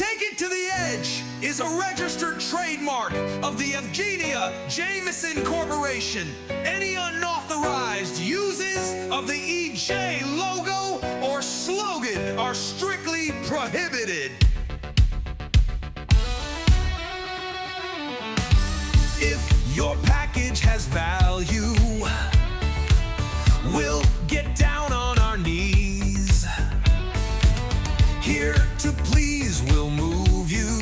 Take It to the Edge is a registered trademark of the Evgenia Jameson Corporation. Any unauthorized uses of the EJ logo or slogan are strictly prohibited. If your package has value, we'll get down on our knees. Here to please, we'll move you.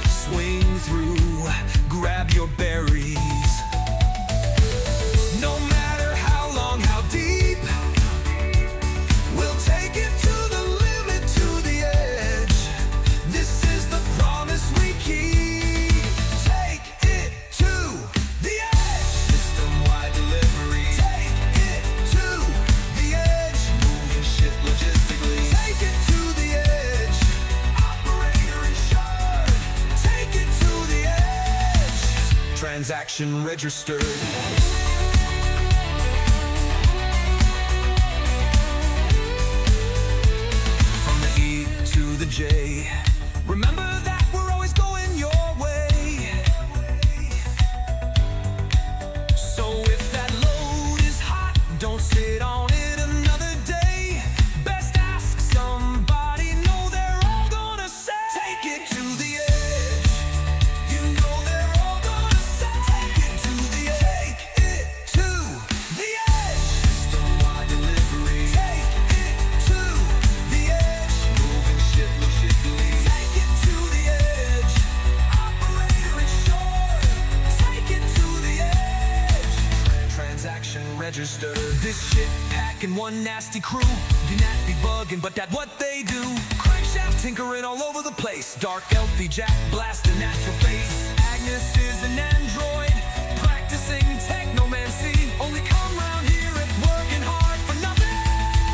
Swing through, grab your berries. No matter how long, how deep, we'll take it to the limit, to the edge. This is the promise we keep. Take it to the edge. System-wide delivery. Take it to the edge. Moving shit logistically. Take it to the edge. Operator insured. Take it to the edge. Transaction registered. From the E to the J. Remember that we're always going your way. So if that load is hot, don't sit on it another day. Best ask somebody, know they're all gonna say. Take it to the edge. You know they're all gonna say. Take it to the edge. Take it to the edge. System-wide delivery. Take it to the edge. Moving shit logistically. Take it to the edge. Operator insured. Take it to the edge. Transaction registered. This shit packing one nasty crew. Do not be bugging, but that's what they do. Crankshaft tinkering all over the place. Dark elfy Jack blasting at your face. Agnes is an android practicing technomancy. Only come round here if working hard for nothing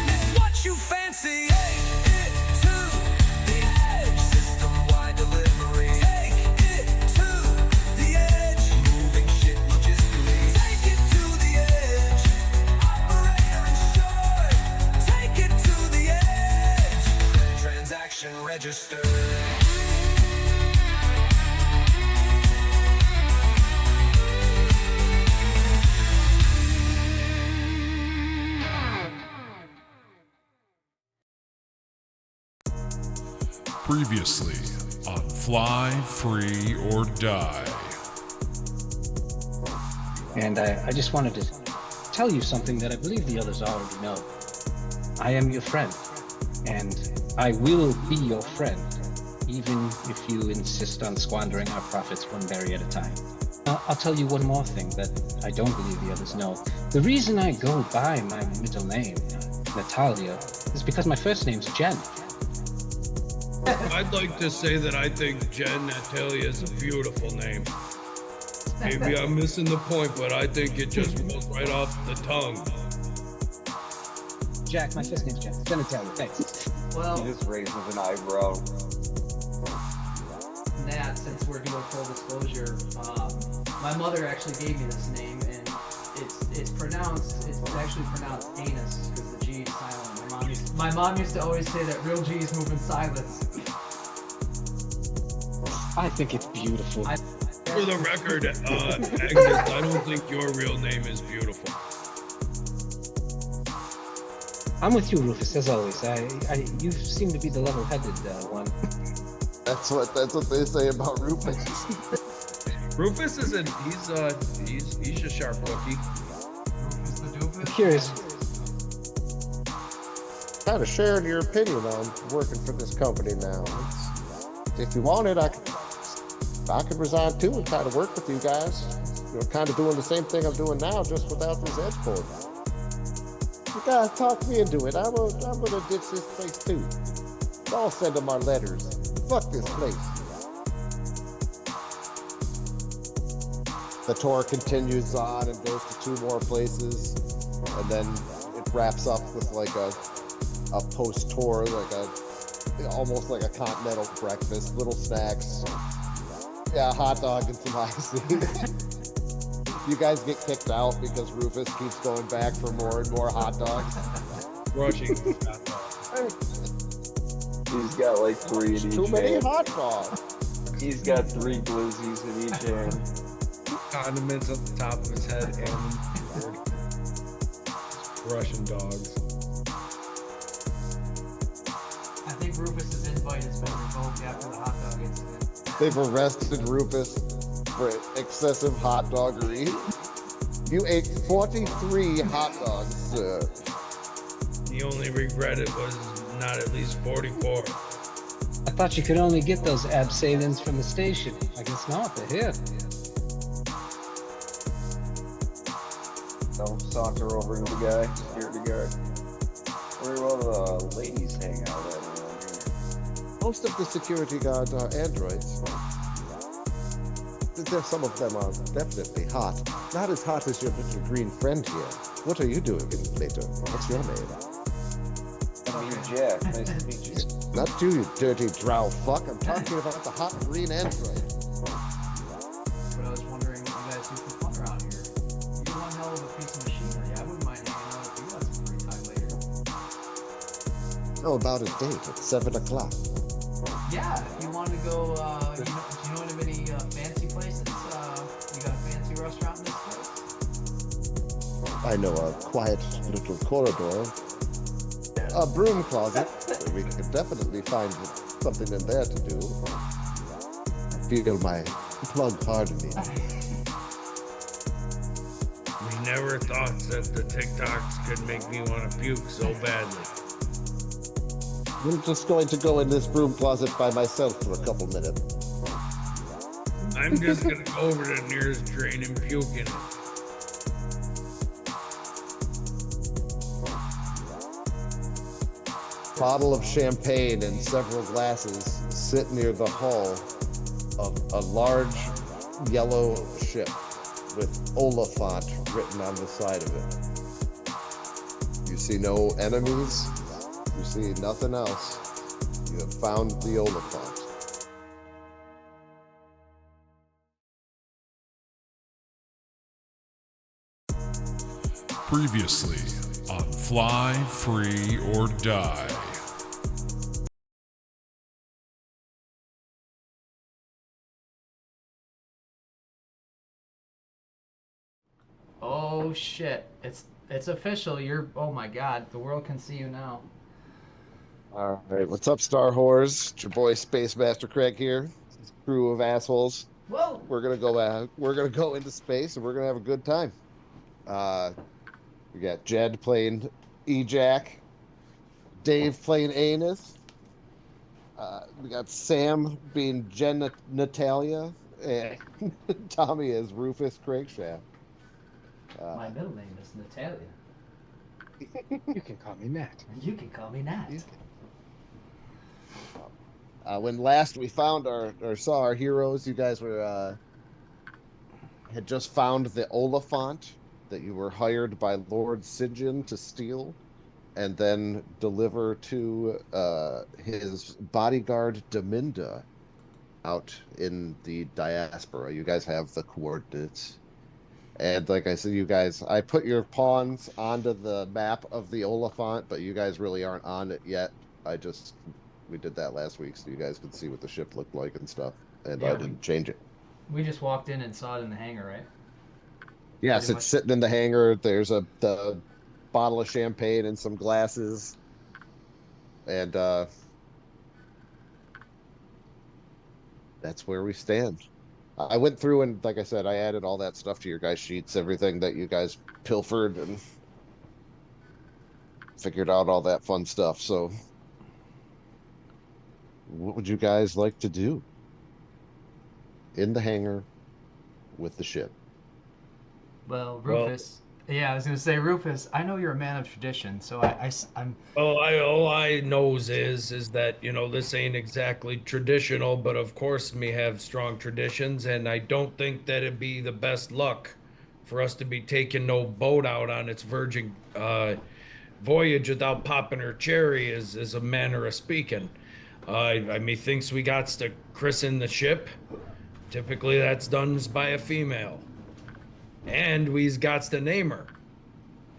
is what you fancy. Take it to the edge. System-wide delivery. Take it to the edge. Moving shit logistically. Take it to the edge. Operator insured. Take it to the edge. Transaction registered. Previously on Fly, Free, or Die. And I just wanted to tell you something that I believe the others already know. I am your friend, and I will be your friend, even if you insist on squandering our profits one berry at a time. I'll tell you one more thing that I don't believe the others know. The reason I go by my middle name, Natalia, is because my first name's Jen. I'd like to say that I think Jen Natalia is a beautiful name. Maybe I'm missing the point, but I think it just rolls right off the tongue. Jack, my first name's Jen. Jen Natalia, thanks. Well, He just raises an eyebrow. Nat, since we're doing full disclosure, my mother actually gave me this name, and it's actually pronounced anus because the G is silent. My mom used to always say that real G's move in silence. I think it's beautiful. For the record, Agnes, I don't think your real name is beautiful. I'm with you, Rufus, as always. You seem to be the level-headed one. That's what they say about Rufus. Rufus isn't. He's a sharp rookie. I'm curious. Kind of sharing your opinion on working for this company now. If you wanted, I could resign too and kind of work with you guys. You know, kind of doing the same thing I'm doing now, just without this edge cord. You guys talk me into it. I'm gonna ditch this place too. I'll send them our letters. Fuck this place. The tour continues on and goes to 2 more places, and then it wraps up with like a post-tour, almost like a continental breakfast, little snacks. Yeah, a hot dog and some icing. You guys get kicked out because Rufus keeps going back for more and more hot dogs. Rushing. He's got like 3 in each Too many hand. hot dogs. He's got 3 glizzies in each hand. Condiments at the top of his head and Russian dogs. I think Rufus's invite has been revoked after the hot dog incident. They've arrested Rufus for excessive hot doggery. You ate 43 hot dogs, sir. The only regret it was not at least 44. I thought you could only get those abseilings from the station. I guess not, they're here. I'll saunter over to the guy, security guard. Where will the ladies hang out at around here? Most of the security guards are androids. Some of them are definitely hot. Not as hot as your little green friend here. What are you doing later? What's your name? I mean, Jack. Nice to meet you. Not you, you dirty drow fuck. I'm talking about the hot green android. But I was wondering what you guys do for fun around here. You're one hell of a piece of machinery. I wouldn't mind hanging out with you guys some free time later. How about a date at 7 o'clock? Yeah, if you want to go, do you know of any fancy places? You got a fancy restaurant in this place? I know a quiet little corridor. A broom closet. We could definitely find something in there to do. Feel my plug hardening. We never thought that the TikToks could make me want to puke so badly. I'm just going to go in this broom closet by myself for a couple minutes. I'm just gonna go over to the nearest drain and puke in it. Bottle of champagne and several glasses sit near the hull of a large yellow ship with Oliphaunt written on the side of it. You see no enemies. You see nothing else. You have found the Oliphaunt. Previously on Fly, Free, or Die. Oh shit! It's official. Oh my god! The world can see you now. All right, what's up, Star Whores? It's your boy Space Master Craig here. This crew of assholes. Whoa! We're gonna go into space and we're gonna have a good time. We got Jed playing E-Jack, Dave playing Anus. We got Sam being Jen Natalia, and Tommy as Rufus Crankshaft. My middle name is Natalia, You can call me Matt. and you can call me Nat. When last we found or saw our heroes, you guys were had just found the Oliphaunt that you were hired by Lord Sigyn to steal and then deliver to his bodyguard Deminda out in the diaspora. You guys have the coordinates. And like I said, I put your pawns onto the map of the Oliphaunt, but you guys really aren't on it yet. We did that last week so you guys could see what the ship looked like and stuff. And Yeah, I didn't change it. We just walked in and saw it in the hangar, right? Yes, Pretty it's much. sitting in the hangar. There's the bottle of champagne and some glasses. And that's where we stand. I went through and, like I said, I added all that stuff to your guys' sheets, everything that you guys pilfered and figured out all that fun stuff. So what would you guys like to do in the hangar with the ship? Well, Rufus. Yeah, I was gonna say, Rufus. I know you're a man of tradition, so I'm. Well, all I knows is that, this ain't exactly traditional, but of course me have strong traditions, and I don't think that it'd be the best luck for us to be taking no boat out on its virgin voyage without popping her cherry is a manner of speaking. I methinks we got to christen the ship. Typically that's done by a female. And we's got to name her.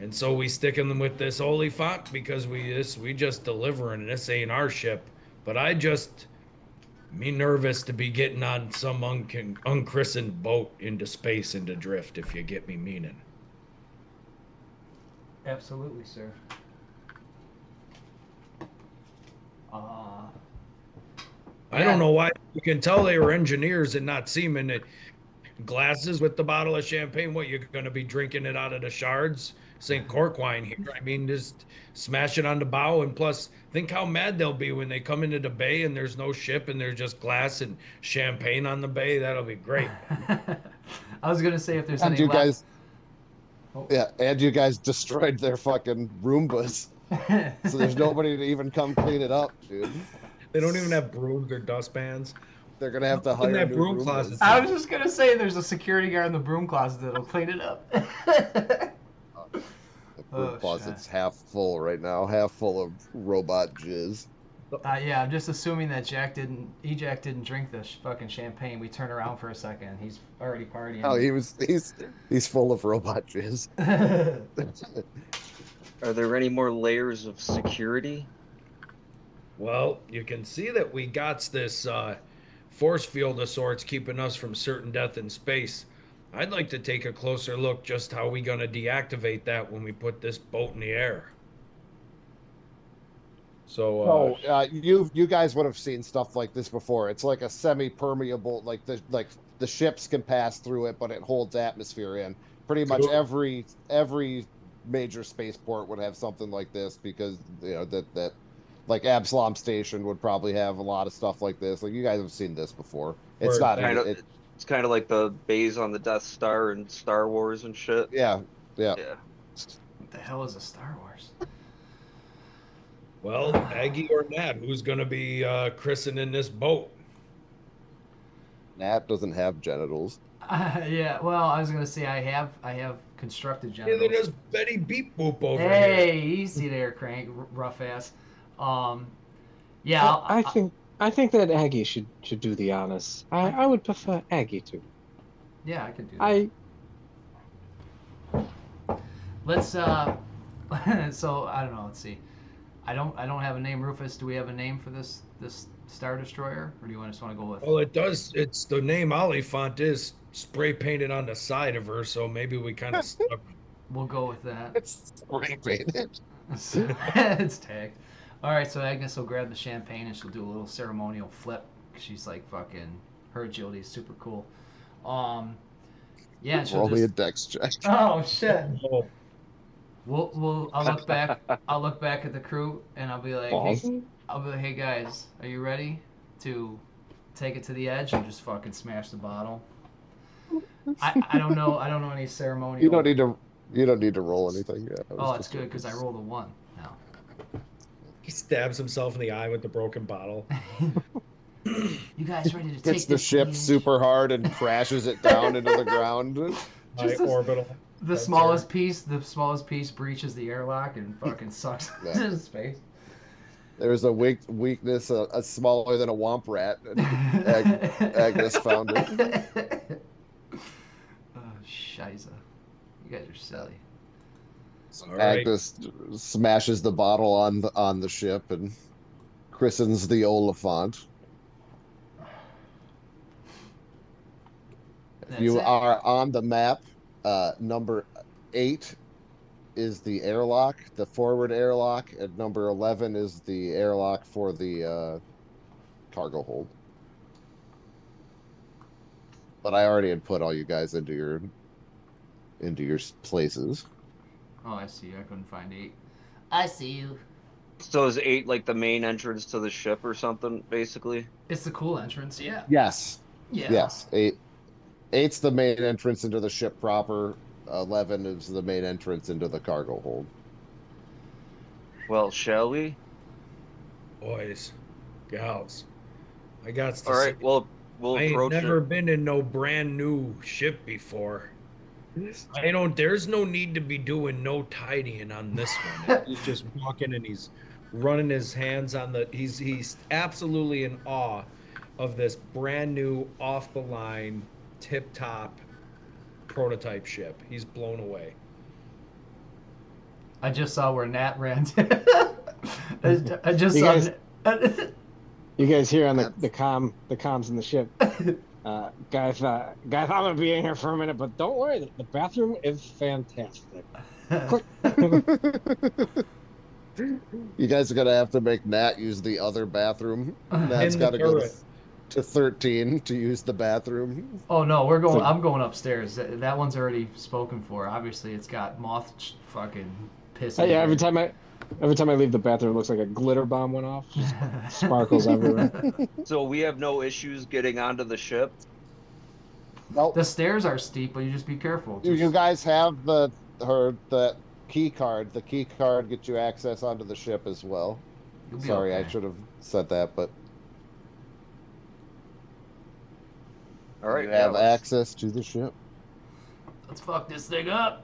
And so we sticking them with this Oliphaunt because we just delivering. This ain't our ship. but me nervous to be getting on some unchristened boat into space into drift, if you get me meaning. Absolutely, sir. I don't know why you can tell they were engineers and not seamen. Glasses with the bottle of champagne. What, you're going to be drinking it out of the shards? St. Cork wine here. I mean, just smash it on the bow. And plus, think how mad they'll be when they come into the bay and there's no ship and there's just glass and champagne on the bay. That'll be great. I was gonna say if there's And any you left. guys, yeah, and you guys destroyed their fucking Roombas. So there's nobody to even come clean it up, dude. They don't even have brooms or dustpans. They're gonna have to In hire that new broom Roombas. closet. I was just gonna say there's a security guard in the broom closet that'll clean it up. The broom Oh, closet's half full right now, half full of robot jizz. Yeah, I'm just assuming that Jack didn't drink the fucking champagne. We turn around for a second, he's already partying. Oh, he's full of robot jizz. Are there any more layers of security? Well, you can see that we got this force field of sorts keeping us from certain death in space. I'd like to take a closer look just how we gonna deactivate that when we put this boat in the air. So, You guys would have seen stuff like this before. It's like a semi-permeable, like the ships can pass through it, but it holds atmosphere in. Pretty much Cool. every major spaceport would have something like this because that like Absalom Station would probably have a lot of stuff like this. Like you guys have seen this before. It's Word. not It's kind of like the bays on the Death Star and Star Wars and shit. yeah. Yeah. What the hell is a Star Wars? well, Aggie or Nat, who's gonna be christening this boat? Nat doesn't have genitals. Yeah, well, I was gonna say I have constructed Hey, look genitals. at this Betty Beep Boop over Hey, here. easy there, Crank, rough ass. Yeah, I think that Aggie should do the honors. I would prefer Aggie to. yeah, I could do that. Let's so I don't know. Let's see. I don't have a name, Rufus. Do we have a name for this Star Destroyer, or do you just want to go with? Well, it does. It's the name Oliphaunt is spray painted on the side of her, so maybe we kind of stuck. We'll go with that. It's spray painted. It's tagged. All right, so Agnes will grab the champagne and she'll do a little ceremonial flip. She's like fucking her agility is super cool. Yeah, she'll Roll me a just. dex check. Oh shit. Oh, I'll look back at the crew and I'll be like, hey guys, are you ready to take it to the edge and just fucking smash the bottle? I don't know any ceremonial. You don't need to roll anything. Yeah. Oh, it's good because I rolled a 1 now. he stabs himself in the eye with the broken bottle. You guys ready to take Hits the this ship to the edge? super hard and crashes it down into the ground. Eye orbital. The That's smallest piece breaches the airlock and fucking sucks Yeah. into space. There's a weakness, a smaller than a womp rat. Agnes found it. Oh, shiza. You guys are silly. All right. Agnes smashes the bottle on the ship and christens the Oliphaunt. That's You it. are on the map. Number 8 is the airlock, the forward airlock, and number 11 is the airlock for the cargo hold. But I already had put all you guys into your places. Oh, I see. I couldn't find 8. I see you. So is 8 like the main entrance to the ship or something, basically? It's the cool entrance, yeah. Yes. Yeah. Yes. 8's the main entrance into the ship proper. 11 is the main entrance into the cargo hold. Well, shall we? Boys, gals, I got to All right. say, Well, we'll I ain't approach never it. been in no brand new ship before. There's no need to be doing no tidying on this one. He's just walking and he's running his hands on he's absolutely in awe of this brand new, off the line, tip top prototype ship. He's blown away. I just saw where Nat ran to. I just You saw. guys- You guys hear on the comms in the ship. Guys, I'm gonna be in here for a minute, but don't worry, the bathroom is fantastic. Click. You guys are gonna have to make Nat use the other bathroom. Nat's In the got to go turret. to 13 to use the bathroom. Oh no, we're going. So- I'm going upstairs. That one's already spoken for. Obviously, it's got fucking piss. Yeah, every time I leave the bathroom, it looks like a glitter bomb went off. Just sparkles everywhere. So we have no issues getting onto the ship. Nope. The stairs are steep, but you just be careful. You guys have the key card. The key card gets you access onto the ship as well. You'll be Sorry, okay. I should have said that, but All right, you yeah, have let's- access to the ship. Let's fuck this thing up.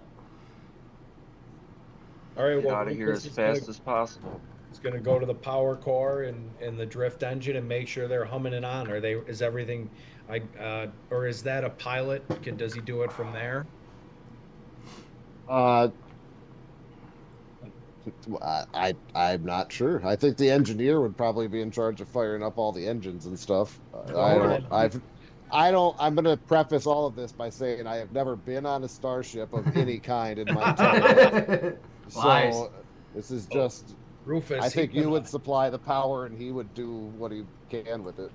All right, Get well, out of here Lucas as is fast gonna- as possible. It's gonna go to the power core and the drift engine and make sure they're humming it on. Is everything, or is that a pilot? Does he do it from there? I'm not sure. I think the engineer would probably be in charge of firing up all the engines and stuff. I'm going to preface all of this by saying I have never been on a starship of any kind in my entire life. Lies. So this is just. Rufus. I think he's you would gonna- supply the power, and he would do what he can with it.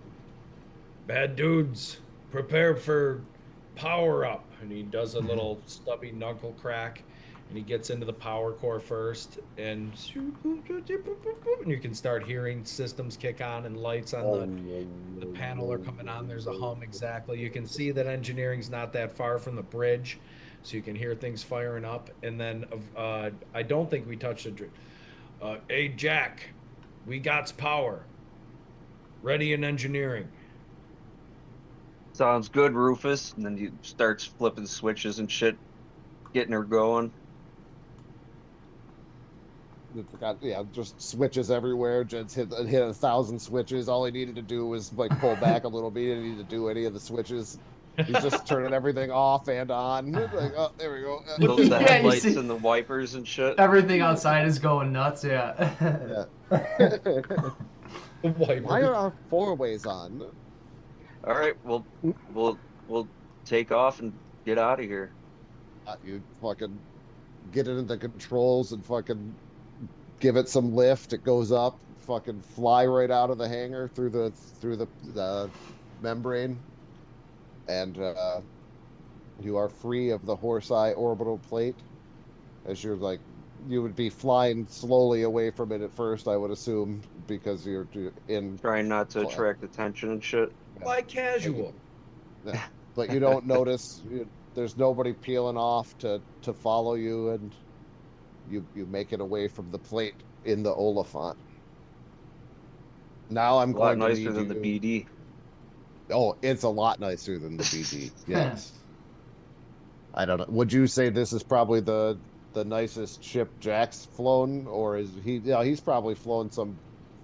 Bad dudes, prepare for power up. And he does a little stubby knuckle crack, and he gets into the power core first, and you can start hearing systems kick on and lights on the panel are coming on. There's a hum exactly. You can see that engineering's not that far from the bridge, so you can hear things firing up. And then I don't think we touched the. Hey Jack, we got power. Ready in engineering. Sounds good, Rufus. And then he starts flipping switches and shit, getting her going. Yeah, just switches everywhere. Just hit 1,000 switches. All he needed to do was like pull back a little bit. He didn't need to do any of the switches. He's just turning everything off and on. Like, oh, there we go. Those the Yeah, you headlights see- and the wipers and shit. Everything outside is going nuts. Yeah. Yeah. Wipers. Why are our four-ways on? All right, we'll take off and get out of here. You fucking get it into the controls and fucking give it some lift. It goes up. Fucking fly right out of the hangar through the membrane, and you are free of the Horse Eye Orbital plate. As you're like, you would be flying slowly away from it at first, I would assume, because you're in. Trying not to Fly. attract attention and shit. Fly casual. But you don't notice. There's nobody peeling off to follow you, and you make it away from the plate in the Oliphaunt. Now I'm A lot going to nicer need than the you- BD. Oh, it's a lot nicer than the BD. Yes. I don't know. Would you say this is probably the nicest ship Jack's flown, or is he? Yeah, he's probably flown some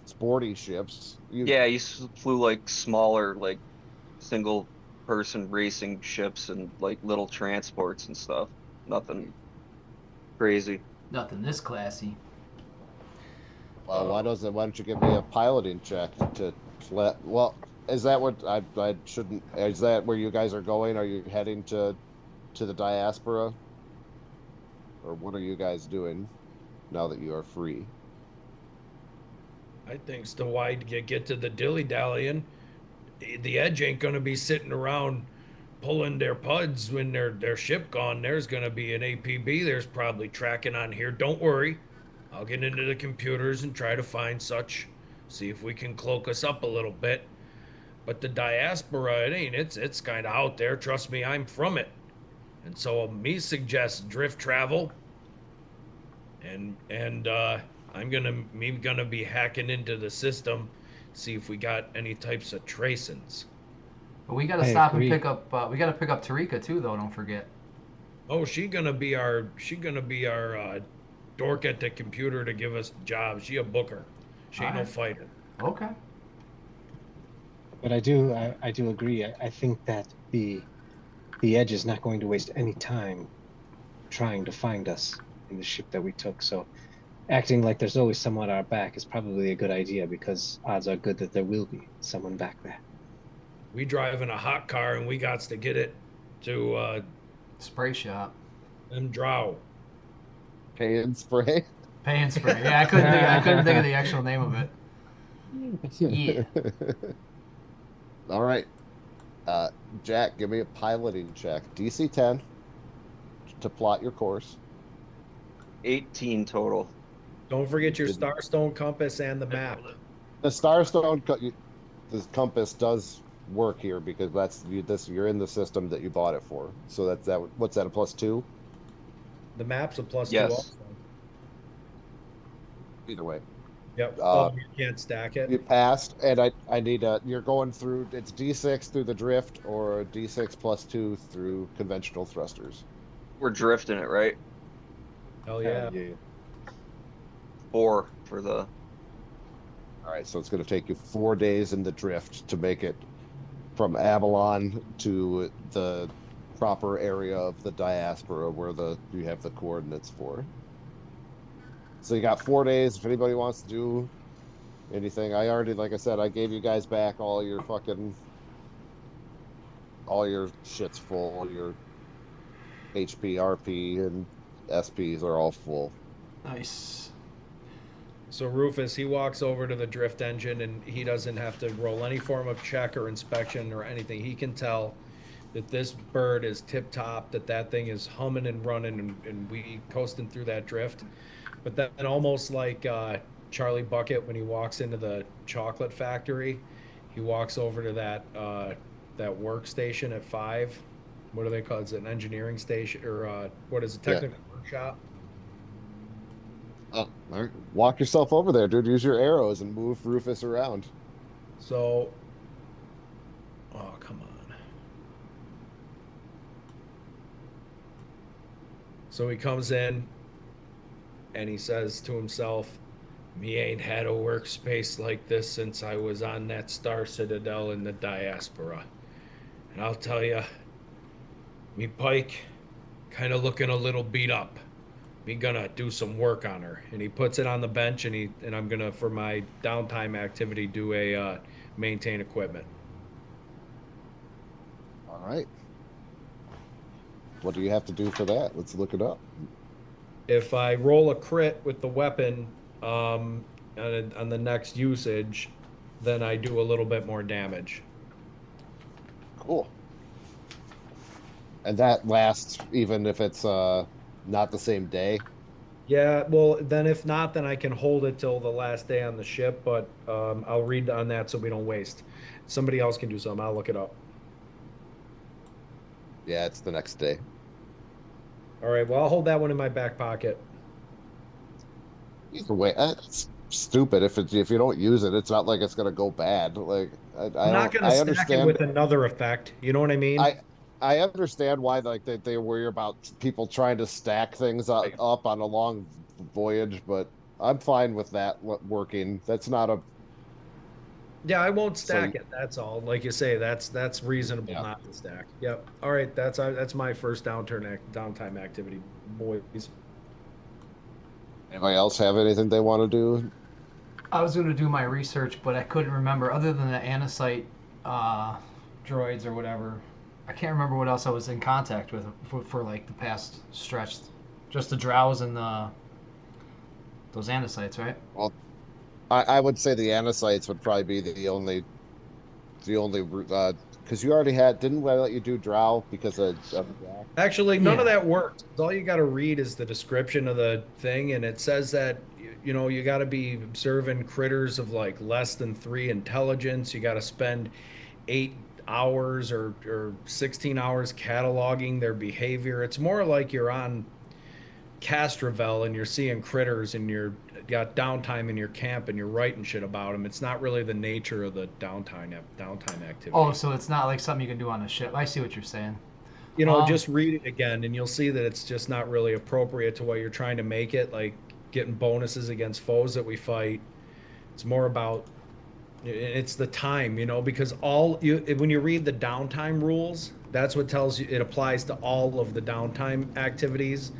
sporty ships. Yeah, he flew like smaller, like single person racing ships and like little transports and stuff. Nothing crazy. Nothing this classy. Well, why don't you give me a piloting check to let? Well, is that what I shouldn't? Is that where you guys are going? Are you heading to the diaspora, or what are you guys doing now that you are free? I think's the wide get to the dilly dallying. The Edge ain't gonna be sitting around pulling their puds when their ship gone. There's gonna be an APB. There's probably tracking on here. Don't worry, I'll get into the computers and try to find such. See if we can cloak us up a little bit. But the diaspora, it ain't. It's kind of out there. Trust me, I'm from it. And so me suggests drift travel. And I'm gonna be hacking into the system, see if we got any types of tracings. But we gotta I stop agree. and pick up. We gotta pick up Tarika too, though. Don't forget. Oh, she gonna be our dork at the computer to give us jobs. She a booker. She ain't no Alright. fighter. Okay. But I do agree. I think that the Edge is not going to waste any time trying to find us in the ship that we took. So acting like there's always someone at our back is probably a good idea because odds are good that there will be someone back there. We drive in a hot car and we got to get it to Spray shop. them Drow. Pay and spray. Pay and spray. Yeah, I couldn't think of the actual name of it. Yeah. All right. Jack, give me a piloting check. DC 10 to plot your course. 18 total. Don't forget your Starstone compass and the map. The Starstone, the compass does work here because you're in the system that you bought it for. So that's that. What's that? A +2? The map's a +2 Yes. also. Either way, Yep. You can't stack it. you passed, and I need a. You're going through. It's D6 through the drift or D6 +2 through conventional thrusters. We're drifting it, right? Hell yeah. 4 for the. All right, so it's going to take you 4 days in the drift to make it from Avalon to the proper area of the diaspora where you have the coordinates for. So you got 4 days. If anybody wants to do anything, like I said, I gave you guys back all your shit's full. Your HP, RP, and SPs are all full. Nice. So Rufus, he walks over to the drift engine and he doesn't have to roll any form of check or inspection or anything. He can tell that this bird is tip top, that thing is humming and running, and we coasting through that drift. But then almost like Charlie Bucket when he walks into the chocolate factory, he walks over to that workstation at 5. What do they call it? Is it an engineering station or what is it? Technical workshop? All right. Walk yourself over there, dude. Use your arrows and move Rufus around. So, oh, come on. So he comes in and he says to himself, me ain't had a workspace like this since I was on that Star Citadel in the diaspora. And I'll tell you, me Pike kind of looking a little beat up. Me gonna do some work on her. And he puts it on the bench and I'm gonna, for my downtime activity, do a maintain equipment. All right. What do you have to do for that? Let's look it up. If I roll a crit with the weapon on the next usage, then I do a little bit more damage. Cool. And that lasts even if it's not the same day. Yeah, well, then if not, then I can hold it till the last day on the ship, but I'll read on that so we don't waste. Somebody else can do something. I'll look it up. Yeah, it's the next day. All right, well, I'll hold that one in my back pocket. Either way, it's stupid. If you don't use it, it's not like it's gonna go bad. Like I'm not going to stack it with another effect. You know what I mean? I understand why they worry about people trying to stack things up on a long voyage, but I'm fine with that working. That's not a. Yeah, I won't stack it. That's all. Like you say, that's reasonable not to stack. Yep. All right, that's my first downtime activity, boys. Anybody else have anything they want to do? I was going to do my research, but I couldn't remember other than the Anosite droids or whatever. I can't remember what else I was in contact with for like the past stretch. Just the Drows and those Anosites, right? Well, I would say the Anosites would probably be the only because you already didn't I let you do Drow because of Jack? Actually, none of that worked. All you got to read is the description of the thing, and it says that you got to be observing critters of like less than 3 intelligence. You got to spend 8 hours or 16 hours cataloging their behavior. It's more like you're on Castrovel and you're seeing critters and you're got downtime in your camp and you're writing shit about them. It's not really the nature of the downtime activity. Oh, so it's not like something you can do on a ship. I see what you're saying. Just read it again and you'll see that it's just not really appropriate to what you're trying to make it, like getting bonuses against foes that we fight. It's more about it's the time, because when you read the downtime rules, that's what tells you it applies to all of the downtime activities.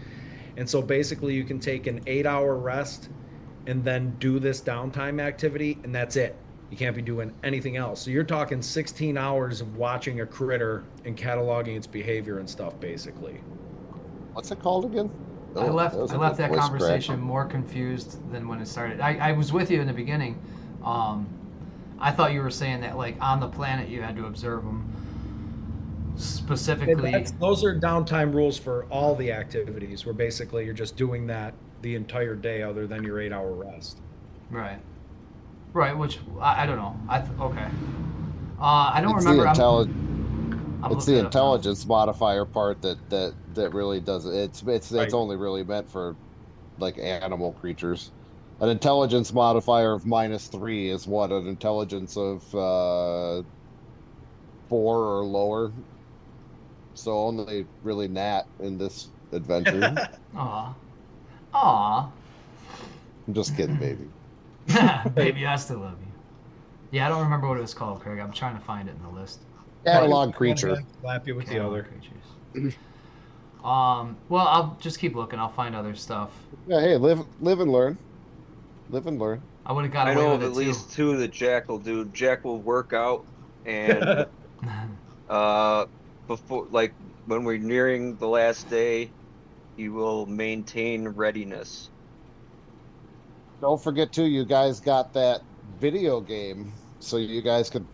And so basically you can take an 8-hour rest and then do this downtime activity, and that's it. You can't be doing anything else. So you're talking 16 hours of watching a critter and cataloging its behavior and stuff, basically. What's it called again? I Oh, left was a that good voice crack. conversation more confused than when it started. I was with you in the beginning. I thought you were saying that like on the planet you had to observe them specifically. Those are downtime rules for all the activities, where basically you're just doing that the entire day other than your 8-hour rest. Right. Right, which I don't know. Okay. I don't It's remember. the I'm it's looking the it up now. intelligence modifier part that really does it. It's Right. only really meant for like animal creatures. An intelligence modifier of -3 is what, an intelligence of 4 or lower. So only really Nat in this adventure. Aw. Aw. I'm just kidding, baby. Baby, I still love you. Yeah, I don't remember what it was called, Craig. I'm trying to find it in the list. Catalog creature. Slap you with the Catalog other. creatures. Well, I'll just keep looking. I'll find other stuff. Yeah, hey, live and learn. Live and learn. I would have got I away know with of it at least 2 that Jack will do. Jack will work out, and before, like when we're nearing the last day, he will maintain readiness. Don't forget too, you guys got that video game, so you guys can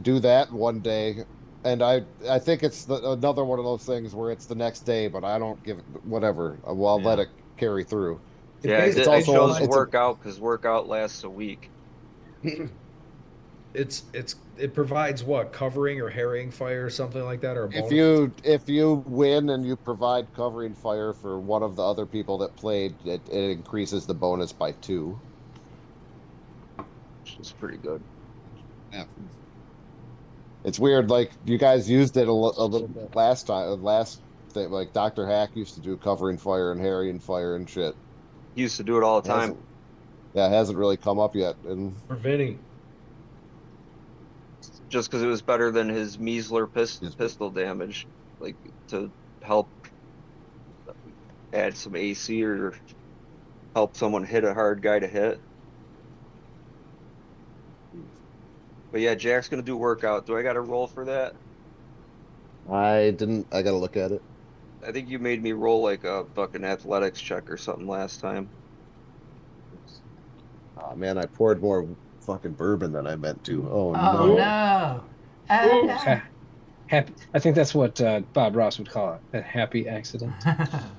do that one day. And I think it's another one of those things where it's the next day, but I don't give it whatever. I'll let it carry through. Yeah, It's it also shows it's workout because workout lasts a week. It provides what, covering or harrying fire or something like that, or a bonus? if you win and you provide covering fire for one of the other people that played, it increases the bonus by 2. Which is pretty good. Yeah. It's weird, like you guys used it a little bit last time. Last thing, like Dr. Hack used to do covering fire and harrying fire and shit. He used to do it all the time. It hasn't really come up yet. And For Vinny. Just because it was better than his measler pistol damage, like to help add some AC or help someone hit a hard guy to hit. But yeah, Jack's gonna do workout. Do I got to roll for that? I didn't. I gotta look at it. I think you made me roll like a fucking athletics check or something last time. Oh man, I poured more fucking bourbon than I meant to. Oh Oh no. no. Oh, no. Happy. I think that's what Bob Ross would call it, a happy accident.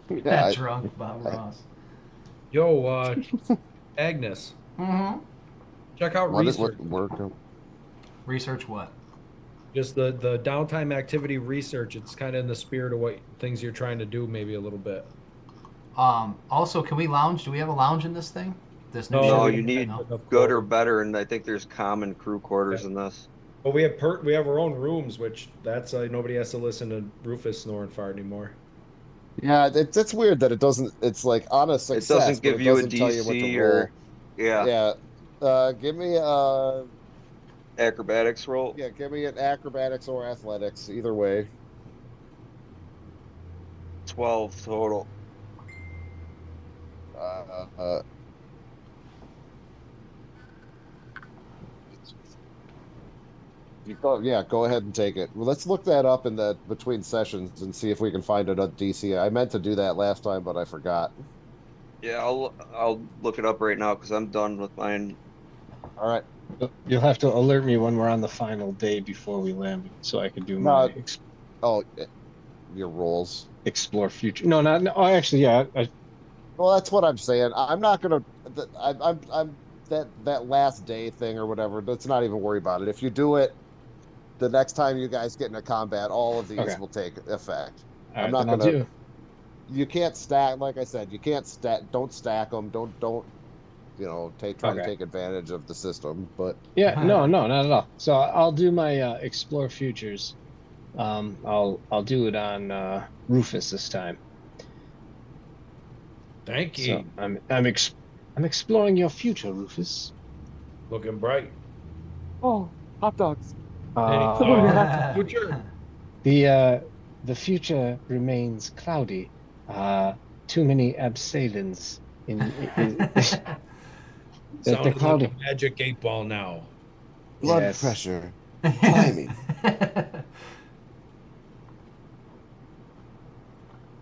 That drunk Bob Ross. Yo, Agnes, Mm-hmm. check out What is research. work? Research what? Just the downtime activity research. It's kind of in the spirit of what things you're trying to do, maybe a little bit. Also, can we lounge? Do we have a lounge in this thing? This new No, No, ship? you need No? good or better, and I think there's common crew quarters in this. But we have our own rooms, which that's nobody has to listen to Rufus snoring fart anymore. Yeah, it's weird that it doesn't. It's like on a success, It doesn't give but it you a doesn't tell you what to DC roll. or Yeah. Give me acrobatics roll. yeah, give me an acrobatics or athletics, either way. 12 total. Go ahead and take it. Well, let's look that up in the between sessions and see if we can find it at DC. I meant to do that last time, but I forgot. Yeah, I'll look it up right now because I'm done with mine. All right. You'll have to alert me when we're on the final day before we land, so I can do my Your rolls. explore future. No, not. No, oh, actually, yeah. Well, that's what I'm saying. I'm not gonna. I'm that last day thing or whatever. Let's not even worry about it. If you do it, the next time you guys get into combat, all of these will take effect. All I'm right, not then gonna. I'll do. You can't stack. Like I said, you can't stack. Don't stack them. Don't. Try to take advantage of the system. But Yeah, no, not at all. So I'll do my explore futures. I'll do it on Rufus this time. Thank you. So I'm exploring your future, Rufus. Looking bright. oh, hot dogs. Future. The future remains cloudy. too many abseilins in the Sounding like cloudy. a magic 8 ball now. Blood Yes. pressure, climbing.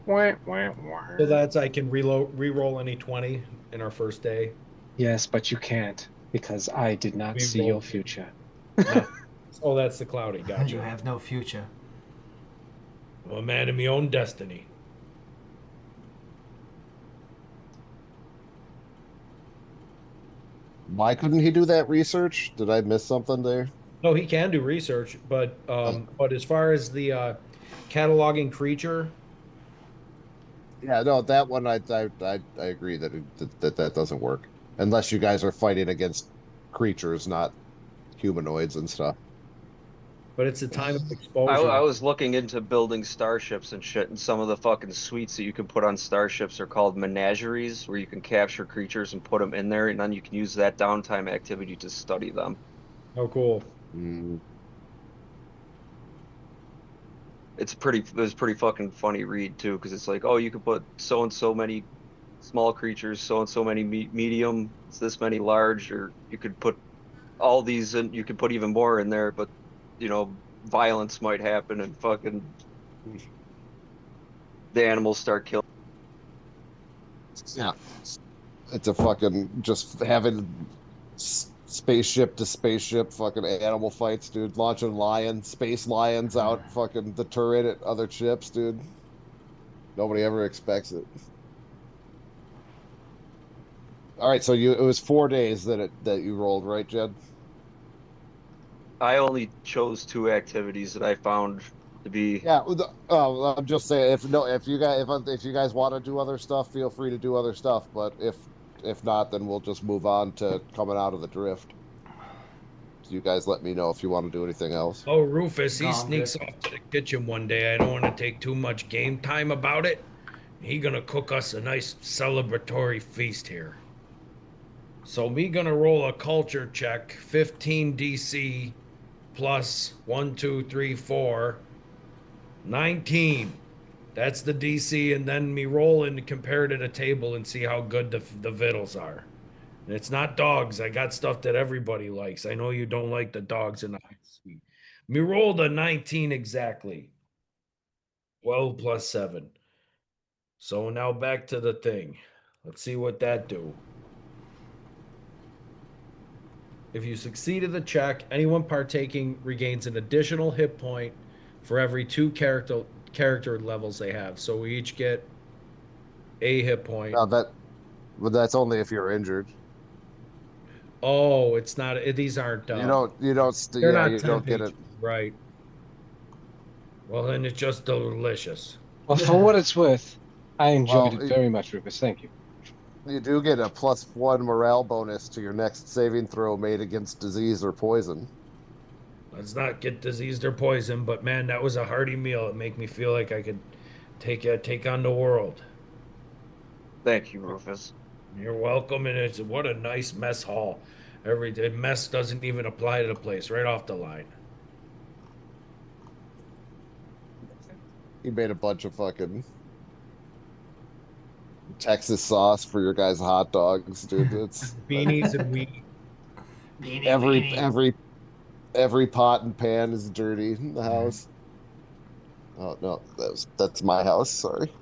Wah, wah, So wah. that's I can re-roll any 20 in our first day. Yes, but you can't because I did not We see roll your future. not. Oh, that's the cloudy. You Gotcha. have no future. I'm a man of my own destiny. Why couldn't he do that research? Did I miss something there? No, he can do research, but as far as the cataloging creature, Yeah, no, that one I agree that that doesn't work unless you guys are fighting against creatures, not humanoids and stuff. but it's the time of I exposure. was looking into building starships and shit, and some of the fucking suites that you can put on starships are called menageries, where you can capture creatures and put them in there, and then you can use that downtime activity to study them. Oh, cool. Mm. It was pretty fucking funny read too, because it's like, oh, you could put so and so many small creatures, so and so many medium, it's this many large, or you could put all these in, you could put even more in there, but violence might happen and fucking the animals start killing. Yeah, it's a fucking just having spaceship to spaceship fucking animal fights, dude. Launching space lions out fucking the turret at other ships, dude. Nobody ever expects it. All right, so it was 4 days that you rolled, right, Jed? I only chose two activities that I found to be. Yeah, well, I'm just saying if you guys want to do other stuff, feel free to do other stuff. But if not, then we'll just move on to coming out of the drift. So you guys let me know if you want to do anything else. Oh, Rufus, No, he I'm good. sneaks off to the kitchen one day. I don't want to take too much game time about it. He gonna cook us a nice celebratory feast here. So me gonna roll a culture check, 15 DC plus 1, 2, 3, 4, 19. That's the DC, and then me roll and compare it at a table and see how good the vittles are. And it's not dogs. I got stuff that everybody likes. I know you don't like the dogs in the high suite. Me rolled a 19 exactly. 12 plus 7. So now back to the thing. Let's see what that do. If you succeeded the check, anyone partaking regains an additional hit point for every 2 character levels they have. So we each get a hit point. Now but that's only if you're injured. Oh, it's not. These aren't. They're Yeah, not you don't 10 get it. pages, right? Well, then it's just delicious. Well, for what it's worth, I enjoyed Well, it very much, Rufus. Thank you. you do get a +1 morale bonus to your next saving throw made against disease or poison. Let's not get diseased or poisoned, but man, that was a hearty meal. It made me feel like I could take on the world. Thank you, Rufus. You're welcome, and it's what a nice mess hall. Every mess doesn't even apply to the place, right off the line. He made a bunch of fucking Texas sauce for your guys' hot dogs, dude. It's Beanies and wheat. Beanie, every beanie. every pot and pan is dirty in the house. Oh no, that's my house. Sorry.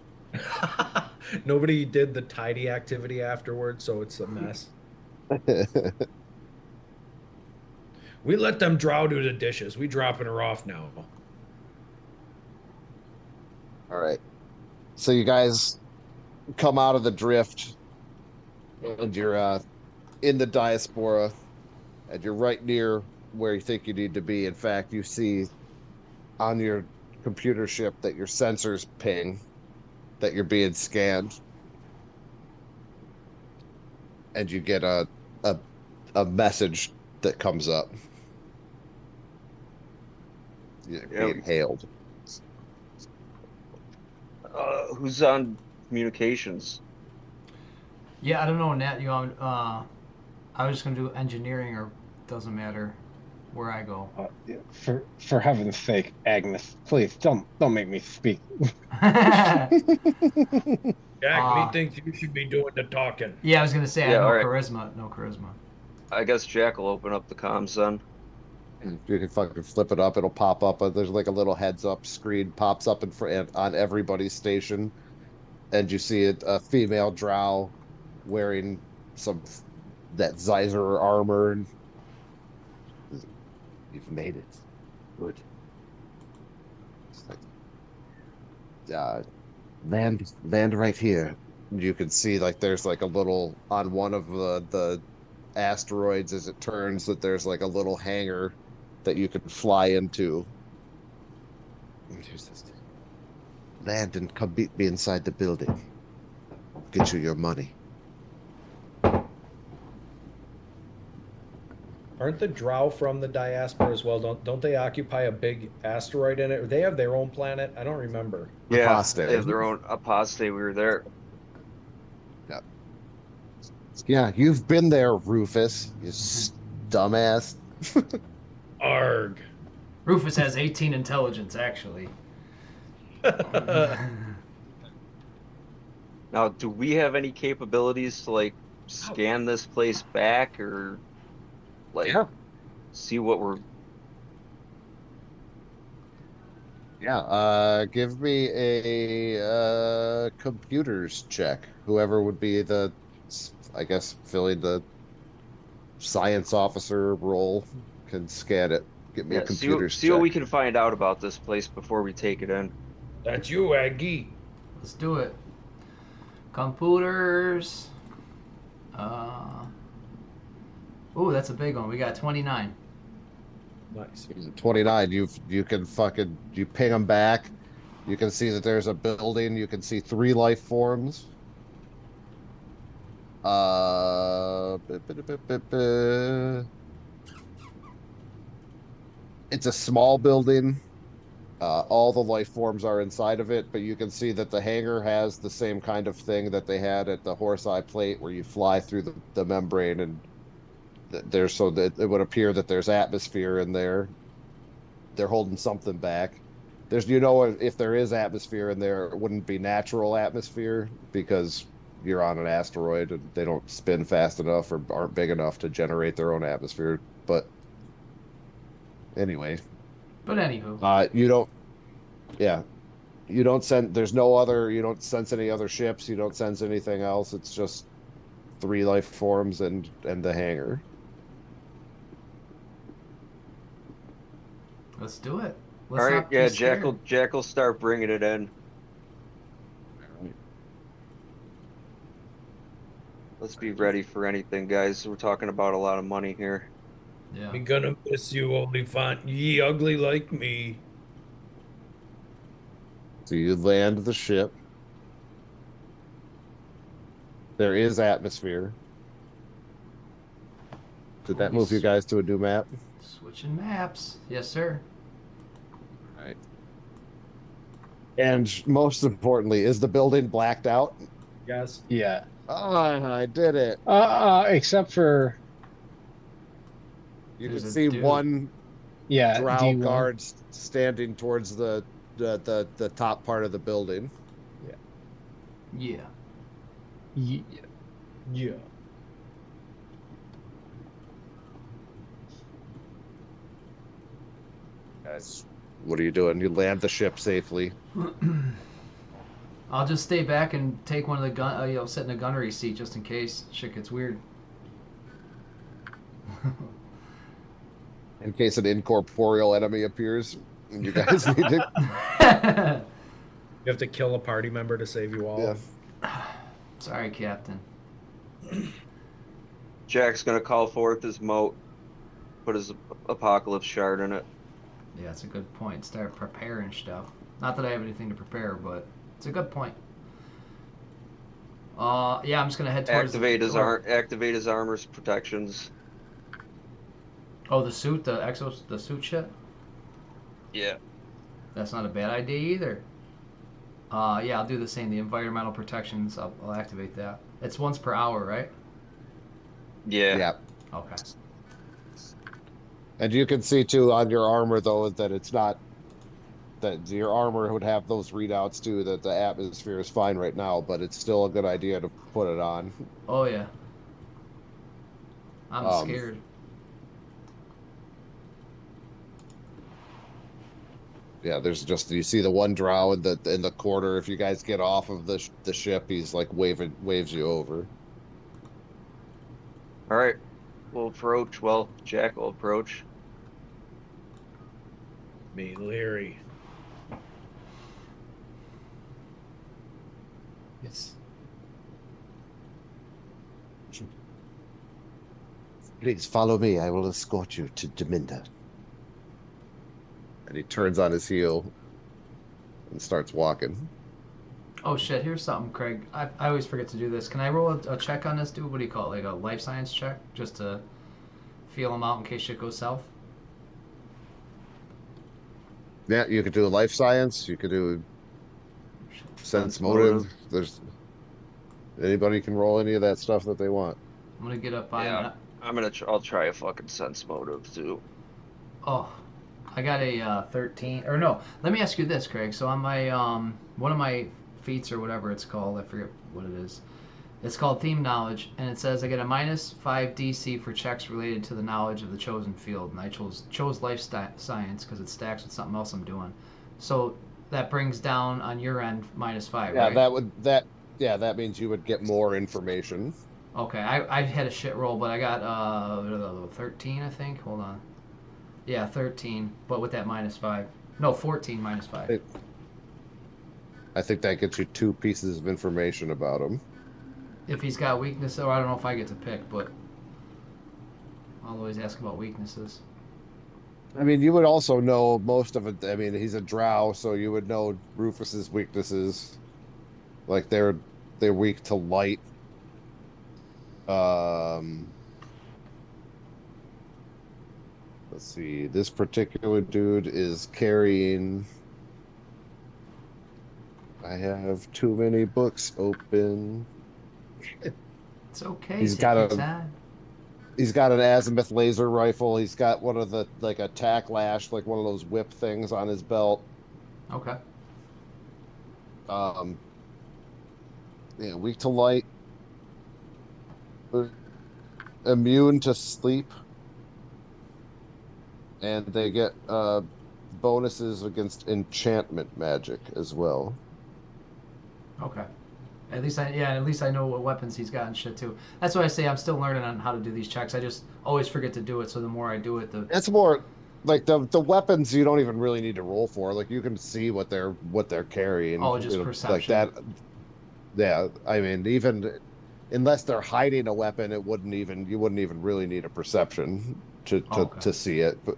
Nobody did the tidy activity afterwards, so it's a mess. We let them Drow do the dishes. We dropping her off now. All right. So you guys come out of the drift, and you're in the diaspora, and you're right near where you think you need to be. In fact, you see on your computer ship that your sensors ping that you're being scanned, and you get a a message that comes up. You're Yeah. being hailed. Who's on communications? Yeah, I don't know, Nat. I was just gonna do engineering, or doesn't matter. where I go. For heaven's sake, Agnes, please don't make me speak. Jack, me Uh, thinks you should be doing the talking. yeah, I was gonna say I Yeah, have no all right. charisma. No charisma. I guess Jack will open up the comms then. You can fucking flip it up. It'll pop up. There's like a little heads up screen pops up in front on everybody's station, and you see a female Drow wearing some that Zeiser armor. And you've made it. Good. It's like, land right here. You can see like there's like a little on one of the asteroids as it turns that there's like a little hangar that you can fly into. Here's this. Land and come meet me inside the building. Get you your money. Aren't the Drow from the diaspora as well? Don't they occupy a big asteroid in it? Or they have their own planet? I don't remember. Yeah, Apostate. they have their own apostate. We were there. Yeah, you've been there, Rufus. You dumbass. Arg. Rufus has 18 intelligence, actually. Now, do we have any capabilities to like scan this place back or like Yeah. see what we're Yeah, give me a computers check. Whoever would be the, I guess, filling the science officer role can scan it. Get me a yeah, computers see what check. we can find out about this place before we take it in. That's you, Aggie. Let's do it. Computers. Ooh, that's a big one. We got 29. Nice. 29. You can fucking ping them back. You can see that there's a building. You can see 3 life forms. It's a small building. All the life forms are inside of it, but you can see that the hangar has the same kind of thing that they had at the Horse Eye Plate, where you fly through the membrane, and there's so that it would appear that there's atmosphere in there. They're holding something back. There's, if there is atmosphere in there, it wouldn't be natural atmosphere because you're on an asteroid and they don't spin fast enough or aren't big enough to generate their own atmosphere. But anyway, But anywho. you don't, yeah, you don't send. There's no other. You don't sense any other ships. You don't sense anything else. It's just 3 life forms and the hangar. Let's do it. All Let's right, not be yeah, scared. Jack will start bringing it in. Let's be ready for anything, guys. We're talking about a lot of money here. Yeah. We gonna miss you, Oliphaunt. Ye ugly like me. So you land the ship. There is atmosphere. Did that move you guys to a new map? Switching maps. Yes, sir. Right. And most importantly, is the building blacked out? Yes. Yeah. Oh, I did it. Except for You There's can a see dude. one Drow D1. guard standing towards the top part of the building. Yeah. Yeah. Yeah. Guys, what are you doing? You land the ship safely. I'll just stay back and take one of the gun. Sit in a gunnery seat just in case shit gets weird. In case an incorporeal enemy appears, and you guys need to. You have to kill a party member to save you all. Yeah. Sorry, Captain. Jack's gonna call forth his moat, put his apocalypse shard in it. Yeah, that's a good point. Start preparing stuff. Not that I have anything to prepare, but it's a good point. Yeah, I'm just gonna head towards Activate the his armor's protections. Oh, the suit, the suit shit. Yeah. That's not a bad idea either. Yeah, I'll do the same. The environmental protections, I'll activate that. It's once per hour, right? Yeah. Yeah. Okay. And you can see too on your armor though that it's not that your armor would have those readouts too that the atmosphere is fine right now, but it's still a good idea to put it on. Oh yeah. I'm Um, scared. yeah, there's just you see the one drow in the corner. If you guys get off of the ship, he's like waves you over. All right, we'll approach. Well, Jack will approach. Me, Leary. It's Please follow me. I will escort you to Deminda. And he turns on his heel and starts walking. oh shit. Here's something, Craig. I always forget to do this. Can I roll a check on this dude? What do you call it? Like a life science check, just to feel him out in case shit goes south. Yeah, you could do a life science. You could do sense motive. There's anybody can roll any of that stuff that they want. I'm gonna get up by him. Yeah, I'll try a fucking sense motive too. Oh, I got a 13. Or no, let me ask you this, Craig. So on my one of my feats or whatever it's called, I forget what it is. It's called Theme Knowledge, and it says I get a -5 DC for checks related to the knowledge of the chosen field, and I chose life science because it stacks with something else I'm doing. So that brings down on your end -5, Yeah, right? that means you would get more information. Okay, I had a shit roll, but I got 13, I think. Hold on. Yeah, 13, but with that -5. No, 14 -5. I think that gets you 2 pieces of information about him. If he's got weakness, or I don't know if I get to pick, but I'll always ask about weaknesses. I mean, you would also know most of it. I mean, he's a drow, so you would know Rufus's weaknesses. Like they're weak to light. Um, let's see. This particular dude is carrying. I have too many books open. It's okay. He's Take got your a time. he's got an azimuth laser rifle. He's got one of the like a tack lash, like one of those whip things on his belt. Okay. Um, yeah, weak to light, immune to sleep, and they get bonuses against enchantment magic as well. Okay. At least I know what weapons he's got and shit too. That's why I say I'm still learning on how to do these checks. I just always forget to do it. So the more I do it, the It's more like the weapons you don't even really need to roll for. Like you can see what they're carrying. just Like perception. that. Yeah, I mean, even unless they're hiding a weapon, you wouldn't even really need a perception to see it. But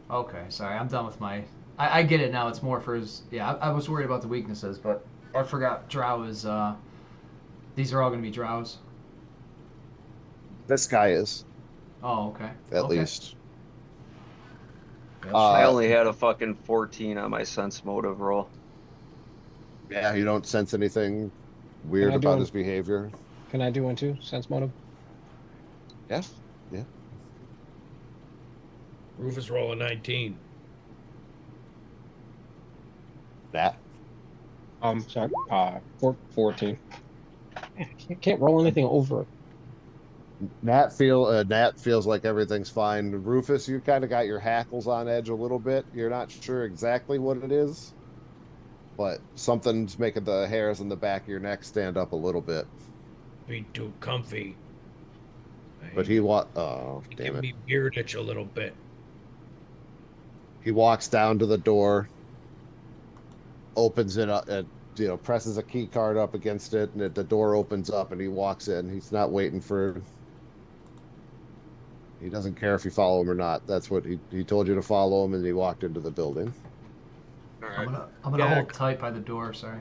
Okay. Sorry, I'm done with my. I get it now. It's more for his. Yeah, I was worried about the weaknesses, but I forgot Drow is. These are all going to be Drows. this guy is Oh, okay. at Okay. least. I Uh, only had a fucking 14 on my sense motive roll. yeah, you don't sense anything weird I do about one? his behavior. Can I do one too? Sense motive. Yeah, yeah. Rufus roll a 19. That. Sorry. 14. Man, I can't roll anything over. Nat feels like everything's fine. Rufus, you kind of got your hackles on edge a little bit. You're not sure exactly what it is, but something's making the hairs on the back of your neck stand up a little bit. Be too comfy. But oh, damn Give it. me beard itch a little bit. He walks down to the door, opens it up, and presses a key card up against it, and the door opens up, and he walks in. He's not waiting for. He doesn't care if you follow him or not. That's what he told you to follow him, and he walked into the building. All I'm right, gonna Yeah. hold tight by the door. Sorry.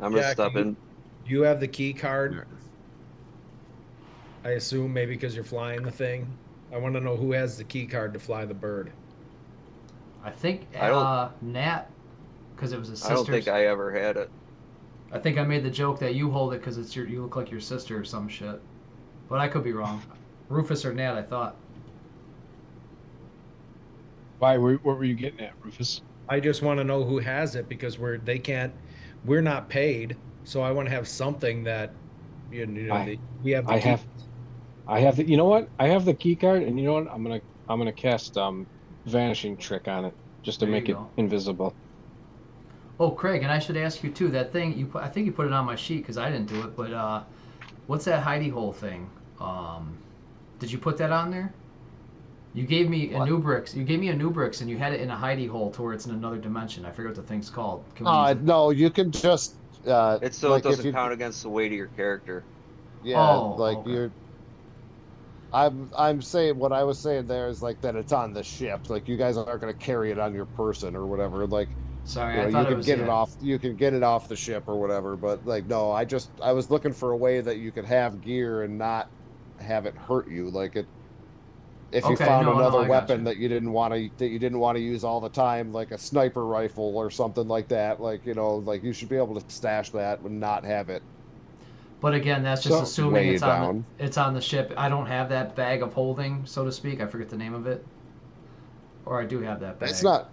I'm gonna Jack, step in. Do you have the key card? Yeah. I assume maybe because you're flying the thing. I want to know who has the key card to fly the bird. I think I don't- Nat, because it was a sister. I don't think I ever had it. I think I made the joke that you hold it because you look like your sister or some shit, but I could be wrong. Rufus or Nat, I thought. Why? What were you getting at, Rufus? I just want to know who has it because we're not paid, so I want to have something that I we have the I key. have the. You know what? I have the key card, and you know what? I'm gonna cast vanishing trick on it just to There you make it go. invisible. Oh, Craig, and I should ask you too. That thing I think you put it on my sheet because I didn't do it. But what's that hidey hole thing? Did you put that on there? You gave me a What? Nubrix. You gave me a Nubrix, and you had it in a hidey hole to where it's in another dimension. I forget what the thing's called. Can we use it? No, you can just It's so it like if doesn't you count against the weight of your character. yeah, Oh, like okay. I'm saying what I was saying there is like that it's on the ship. Like you guys aren't going to carry it on your person or whatever. Like Sorry, you know, I you thought it can was get it yeah. off. You can get it off the ship or whatever. But like no, I was looking for a way that you could have gear and not have it hurt you. Like it if you Okay, found no, another I got weapon you. that you didn't want to use all the time, like a sniper rifle or something like that. Like you know, like you should be able to stash that and not have it But again, that's just So assuming weigh you down. it's on the ship. I don't have that bag of holding, so to speak. I forget the name of it, or I do have that It's bag. not.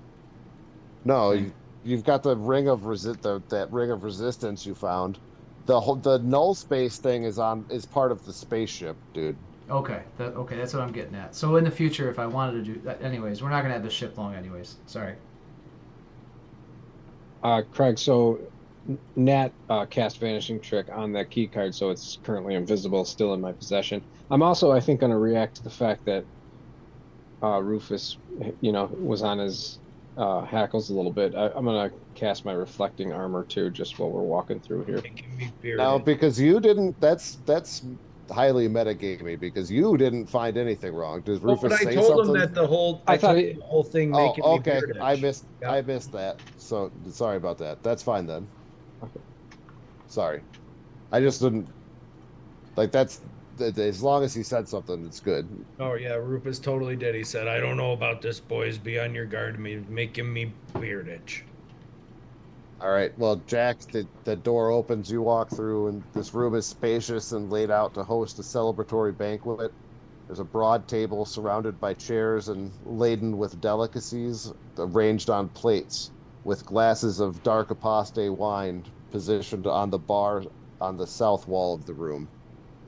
No, Thing. you've got the ring of that ring of resistance you found. The null space thing is part of the spaceship, dude. Okay, that's what I'm getting at. So in the future, if I wanted to do that, anyways, we're not gonna have the ship long, anyways. Sorry. Craig, so Nat cast vanishing trick on that key card, so it's currently invisible, still in my possession. I'm also, I think, going to react to the fact that Rufus, was on his hackles a little bit. I'm going to cast my reflecting armor too, just while we're walking through here. Making me Now, bearded. because you didn't, that's highly metagamey because you didn't find anything wrong. Does Well, but Rufus I say told him something? that I I thought told him it, the whole thing making Oh, me okay. beard itch. I Yep. missed that. So sorry about that. That's fine then. okay. Sorry. I just didn't like as long as he said something, it's good. Oh yeah, Rufus totally did. He said, "I don't know about this, boys. Be on your guard. Me making me beard itch." All right. Well, Jack, the door opens, you walk through, and this room is spacious and laid out to host a celebratory banquet. There's a broad table surrounded by chairs and laden with delicacies arranged on plates, with glasses of dark apostate wine positioned on the bar on the south wall of the room.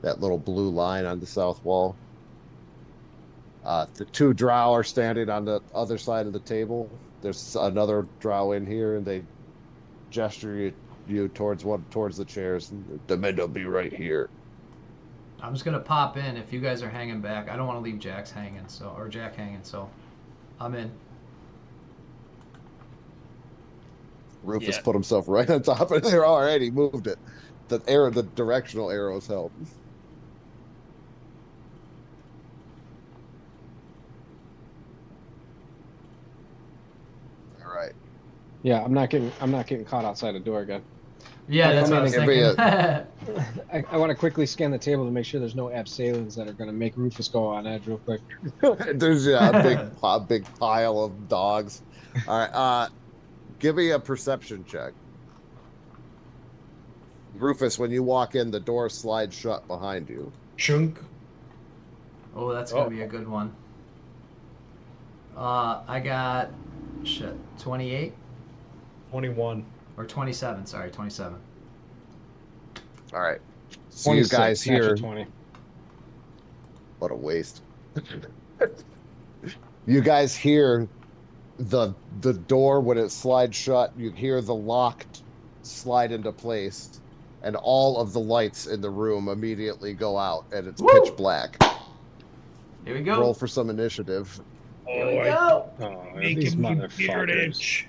That little blue line on the south wall. The two drow are standing on the other side of the table. There's another drow in here, and they gesture you towards the chairs. Deminda, be right here. I'm just gonna pop in if you guys are hanging back. I don't want to leave Jack hanging, so I'm in. Rufus Yeah. put himself right on top of there. All right, he moved it. The directional arrows help. All right. Yeah, I'm not getting caught outside the door again. Yeah, If that's I'm what I in was Give me thinking. a I want to quickly scan the table to make sure there's no abseilings that are going to make Rufus go on edge real quick. there's yeah, a big pile of dogs. All right. Give me a perception check. Rufus, when you walk in, the door slides shut behind you. Chunk. Oh, that's Oh, gonna be a good one. I got 28 21. or 27. Sorry, 27. All right. So you 26, guys natural here. 20. What a waste. You guys hear the door when it slides shut, you hear the lock slide into place, and all of the lights in the room immediately go out, and it's pitch Woo! black. Here we Roll go. for some initiative. Here we Oh, I go. Oh, these making me beard motherfuckers. itch.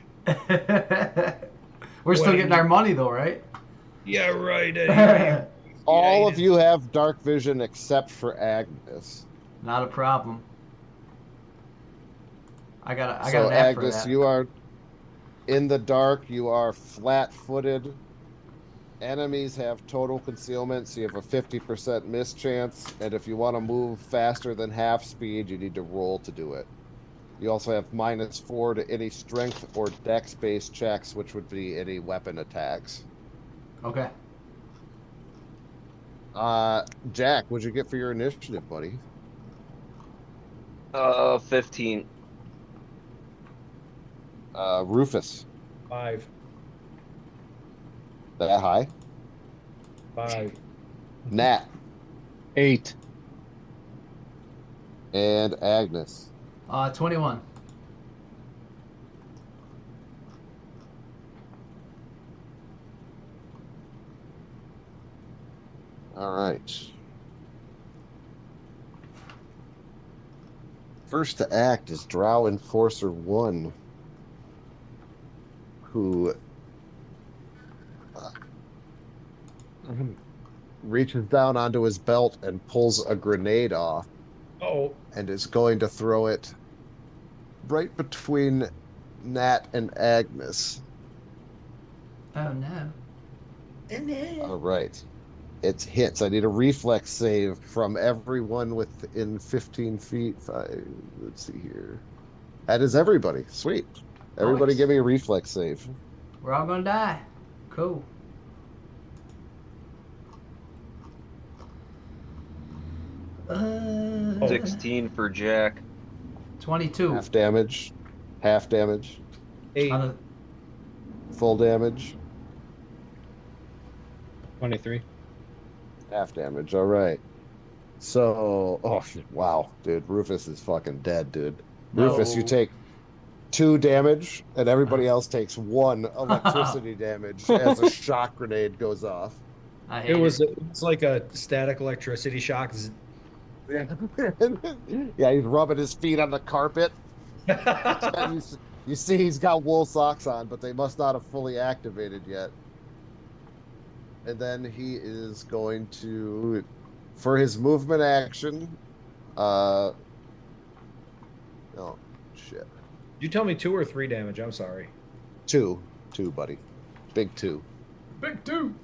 We're still What getting an- our money though, right? Yeah, right. Eddie. All Yeah, of you have dark vision except for Agnes. Not a problem. I got So an app for Agnes, that. you are in the dark, you are flat-footed. Enemies have total concealment, so you have a 50% miss chance. And if you want to move faster than half speed, you need to roll to do it. You also have -4 to any strength or dex-based checks, which would be any weapon attacks. Okay. Jack, what'd you get for your initiative, buddy? 15. Rufus. 5. That high. 5. Nat 8. and Agnes. 21. All right. First to act is Drow Enforcer 1, who reaches down onto his belt and pulls a grenade off Oh, and is going to throw it right between Nat and Agnes. Oh no. All right. It hits. I need a reflex save from everyone within 15 feet. Let's see here. That is everybody. Sweet. Everybody Nice. give me a reflex save. We're all gonna die. Cool. Oh. 16 for Jack. 22. Half damage. Half damage. 8. On Full damage. 23. Half damage. All right. So, oh, wow, dude. Rufus is fucking dead, dude. Rufus, you No. take 2 damage, and everybody else takes 1 electricity damage as a shock grenade goes off. I hate It's like a static electricity shock. Yeah, yeah, he's rubbing his feet on the carpet. You see, he's got wool socks on, but they must not have fully activated yet. And then he is going to, for his movement action, oh shit, You tell me 2 or 3 damage. I'm sorry. 2, buddy, big 2. Big 2.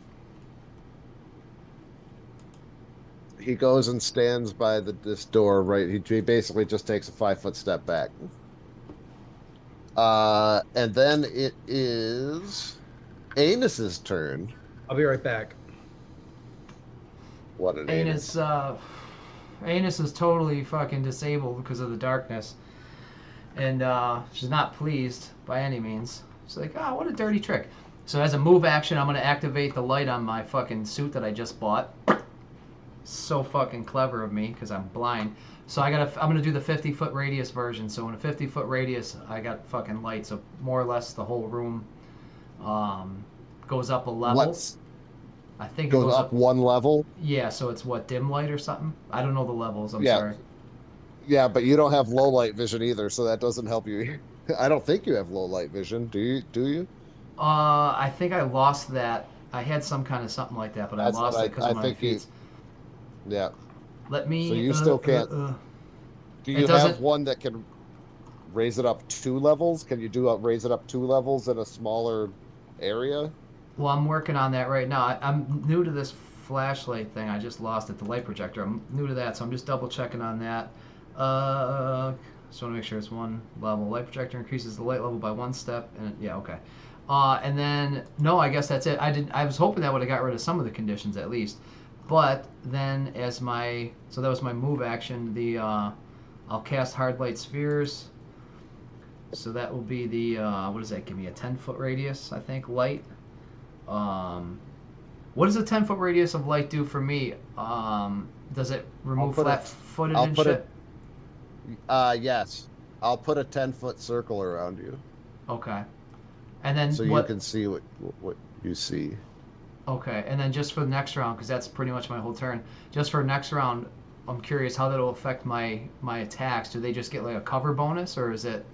He goes and stands by this door, right? He basically just takes a 5-foot step back. And then it is Anus's turn. I'll be right back. What an Anus. Anus is totally fucking disabled because of the darkness. And she's not pleased by any means. She's like, oh, what a dirty trick. So as a move action, I'm going to activate the light on my fucking suit that I just bought. So fucking clever of me because I'm blind. So I'm gonna do the 50-foot radius version. So in a 50-foot radius, I got fucking light. So more or less the whole room goes up a level. I think it Goes up 1 level. Yeah, so it's what, dim light or something? I don't know the levels. I'm Yeah. sorry. Yeah, but you don't have low light vision either, so that doesn't help you. I don't think you have low light vision. Do you? I think I lost that. I had some kind of something like that, but That's I lost what it because of my think you. feet. Yeah. Let me. So you still can't. Do you have doesn't- one that can raise it up 2 levels? Can you raise it up 2 levels in a smaller area? Well, I'm working on that right now. I'm new to this flashlight thing. I just lost it, the light projector. I'm new to that, so I'm just double checking on that. Just want to make sure it's 1 level. Light projector increases the light level by 1 step, and yeah, okay. And then no, I guess that's it. I was hoping that would have got rid of some of the conditions at least, but then so that was my move action. I'll cast hard light spheres. So that will be the what does that give me? A 10-foot radius, I think, light. What does a 10-foot radius of light do for me? Does it remove flat-footed and shit? Yes. I'll put a 10-foot circle around you. Okay. And then so you can see what you see. Okay, and then just for the next round, because that's pretty much my whole turn. Just for next round, I'm curious how that'll affect my attacks. Do they just get like a cover bonus, or is it?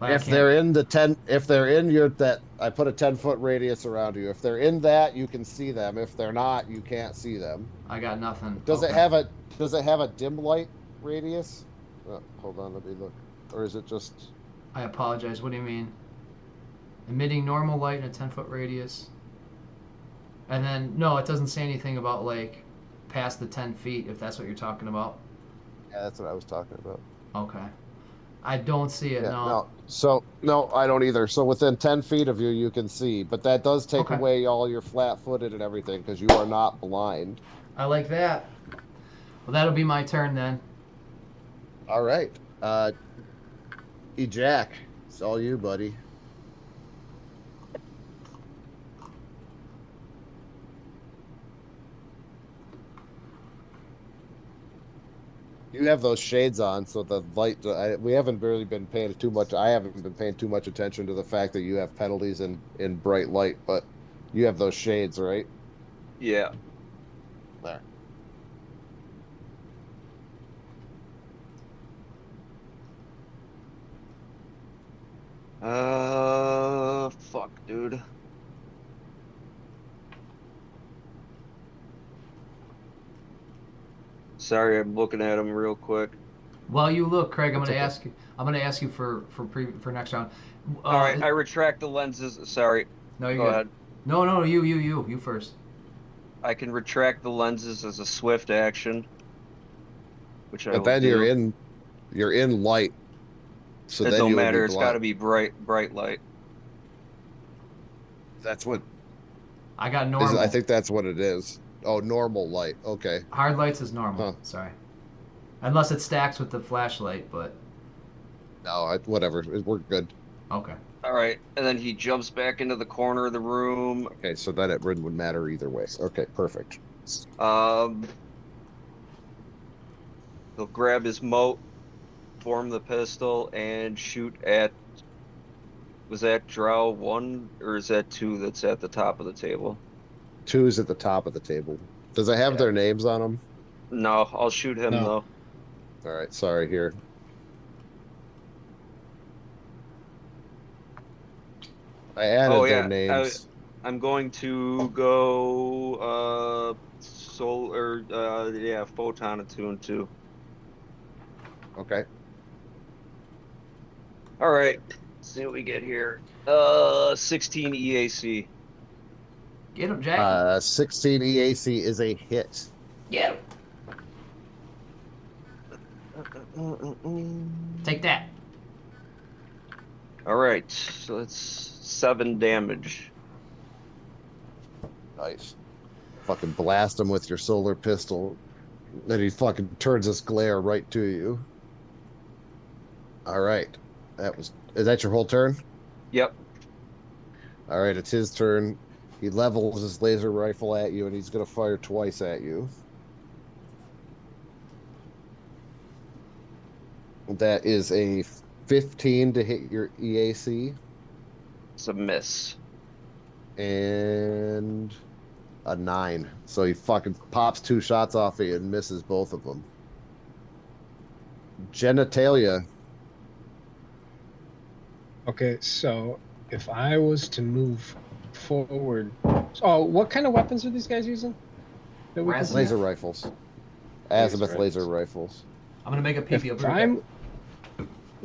Like If they're in that, I put a 10-foot radius around you. If they're in that, you can see them. If they're not, you can't see them. I got nothing. Does it have a dim light radius? Hold on, let me look. Or is it just? I apologize. What do you mean? Emitting normal light in a 10-foot radius. And then no, it doesn't say anything about like past the 10 feet. If that's what you're talking about. Yeah, that's what I was talking about. Okay. I don't see it. Yeah, no. So no, I don't either. So within 10 feet of you, you can see, but that does take Okay. away all your flat-footed and everything because you are not blind. I like that. Well, that'll be my turn then. All right. Ejac, It's all you, buddy. You have those shades on, so the light. We haven't really been paying too much. I haven't been paying too much attention to the fact that you have penalties in bright light, but you have those shades, right? Yeah. There. Fuck, dude. Sorry, I'm looking at him real quick. While you look, Craig, I'm It's gonna okay. ask you. I'm gonna ask you for next round. All right, I retract the lenses. Sorry. No, you're Go good. ahead. No, you first. I can retract the lenses as a swift action, which I But will then do. you're in light, so It then don't you would be matter. It's got to blind. be bright light. That's what I got is. normal. I think that's what it is. Oh, normal light. Okay. Hard lights is normal. Huh. Sorry. Unless it stacks with the flashlight, but No, whatever. We're good. okay. All right, and then he jumps back into the corner of the room. Okay, so then it wouldn't matter either way. Okay, perfect. Um, he'll grab his moat, form the pistol, and shoot at. Was that Drow 1 or is that 2 that's at the top of the table? 2 is at the top of the table. Does it have Yeah. their names on them? No, I'll shoot him No. though. All right, sorry here. I added Oh their yeah, names. I'm going to go soul or yeah, photon attune too. Okay. All right, let's see what we get here. 16 EAC. Get him, Jackie. 16 EAC is a hit. Get him. Take that. All right, so that's 7 damage. Nice. Fucking blast him with your solar pistol. Then he fucking turns this glare right to you. All right. Is that your whole turn? Yep. All right, it's his turn. He levels his laser rifle at you and he's going to fire twice at you. That is a 15 to hit your EAC It's a miss. and a 9. So he fucking pops 2 shots off of you and misses both of them. Genitalia. Okay, so if I was to move forward, oh, what kind of weapons are these guys using? That we can see? Laser rifles. Azimuth laser rifles. I'm gonna make a PP.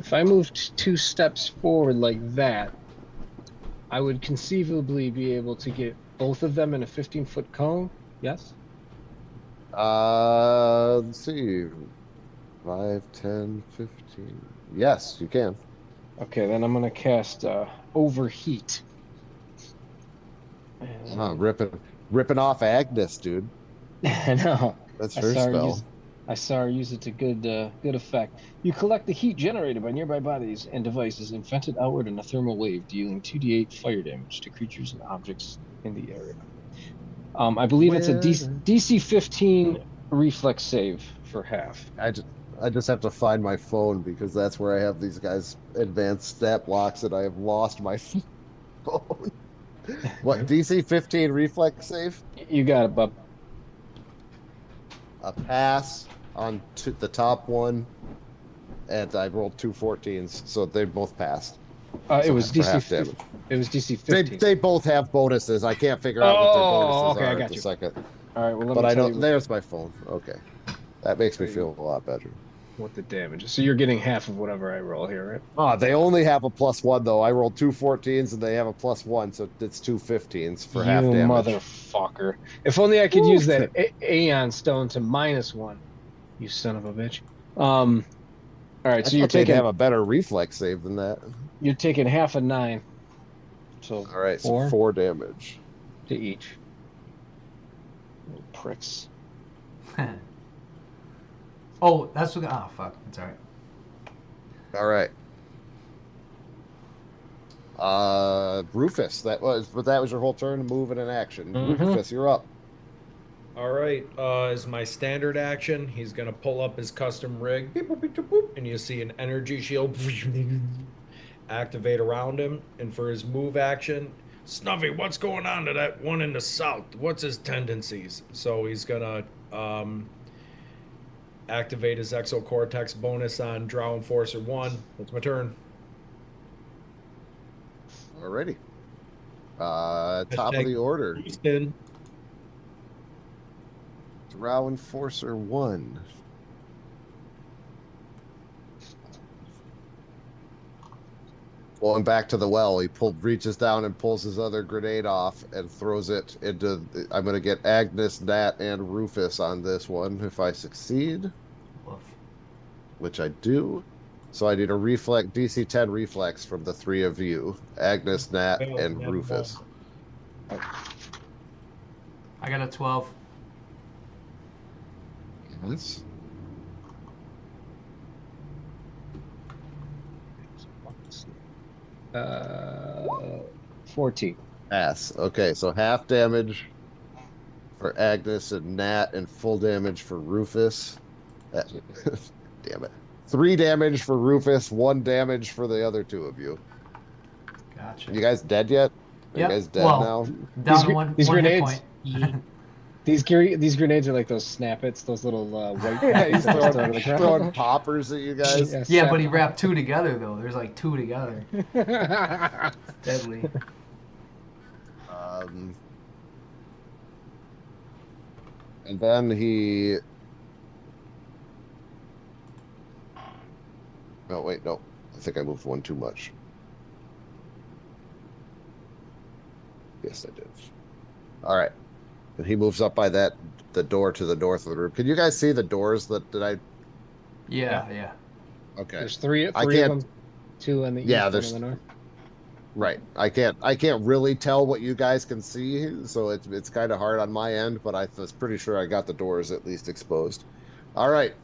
If I moved 2 steps forward like that, I would conceivably be able to get both of them in a 15-foot cone. Yes. Let's see. 5, 10, 15. Yes, you can. Okay, then I'm gonna cast Overheat. Oh, ripping off Agnes, dude. I know. That's her spell. I saw her use it to good effect. You collect the heat generated by nearby bodies and devices and vent it outward in a thermal wave, dealing 2d8 fire damage to creatures and objects in the area. I believe it's a DC 15 reflex save for half. I just have to find my phone because that's where I have these guys' advanced stat blocks and I have lost my phone. What, DC 15 reflex save? You got it, bub. A pass on the top one, and I rolled 2 14s, so they both passed. It was for half DC. damage. It was DC 15. They both have bonuses. I can't figure out what their bonuses okay, I are got at the you. second. All right, well, let But me I tell don't. you There's my phone. Okay, that makes me feel a lot better. what the damage is. So you're getting half of whatever I roll here, right? Oh, they only have a +1 though. I rolled 2 14s and they have a +1, so it's 2 15s for half You damage. motherfucker. If only I could use that Aeon stone to -1. You son of a bitch. All right, so They'd have a better reflex save than that. you're taking half a 9. So All right, 4 so 4 damage. to each. Little pricks. Oh, that's what. Oh, fuck. It's alright. All right. Rufus, that was your whole turn, move and an action. Mhm. Rufus, you're up. All right, as my standard action, he's gonna pull up his custom rig, beep, boop, beep, boop, boop, and you see an energy shield activate around him. And for his move action, Snuffy, what's going on to that one in the south? What's his tendencies? So he's gonna activate his exocortex bonus on Drow Enforcer 1. That's my turn. Alrighty. Top of Hashtag the order. Houston. Drow Enforcer 1. Going back to the well, he reaches down and pulls his other grenade off and throws it into. I'm going to get Agnes, Nat, and Rufus on this one if I succeed, Woof. which I do. So I need a reflex, DC 10 reflex from the three of you, Agnes, Nat, and Rufus. I got a 12. Yes. 14. Pass. Okay, so half damage for Agnes and Nat, and full damage for Rufus. Damn it. 3 damage for Rufus, 1 damage for the other two of you. Gotcha. You guys dead yet? Are Yep. you guys dead Well, now? Down to one hit grenades. point. These grenades are like those snappets, those little white. Yeah, he's that just throwing, out of the ground. throwing poppers at you guys. Yeah, but he wrapped 2 together though. There's like 2 together. Deadly. And then he. Oh wait, no. I think I moved one too much. Yes, I did. All right. And he moves up by the door to the north of the room. Can you guys see the doors that I? Yeah. Okay. There's three of can't- them, 2 on the east, Yeah, 1 there's- on the north. Right. I can't really tell what you guys can see, so it's kind of hard on my end, but I was pretty sure I got the doors at least exposed. All right.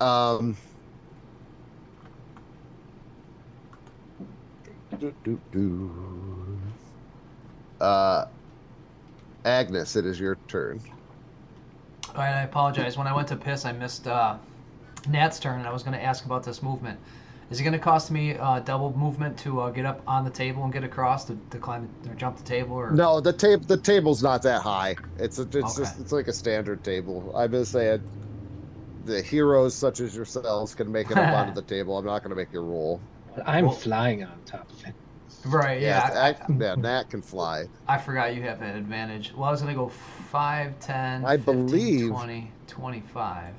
Agnes, it is your turn. All right, I apologize. When I went to piss, I missed Nat's turn, and I was going to ask about this movement. Is it going to cost me double movement to get up on the table and get across to climb or jump the table? Or No, the table's not that high. It's Okay. just it's like a standard table. I'm just saying, the heroes such as yourselves can make it up onto the table. I'm not going to make you roll. I'm Well- flying on top of it. Right? Yeah. Yeah, Nat can fly. I forgot you have that advantage. Well, I was going to go 5, 10, I 15, believe- 20, 25.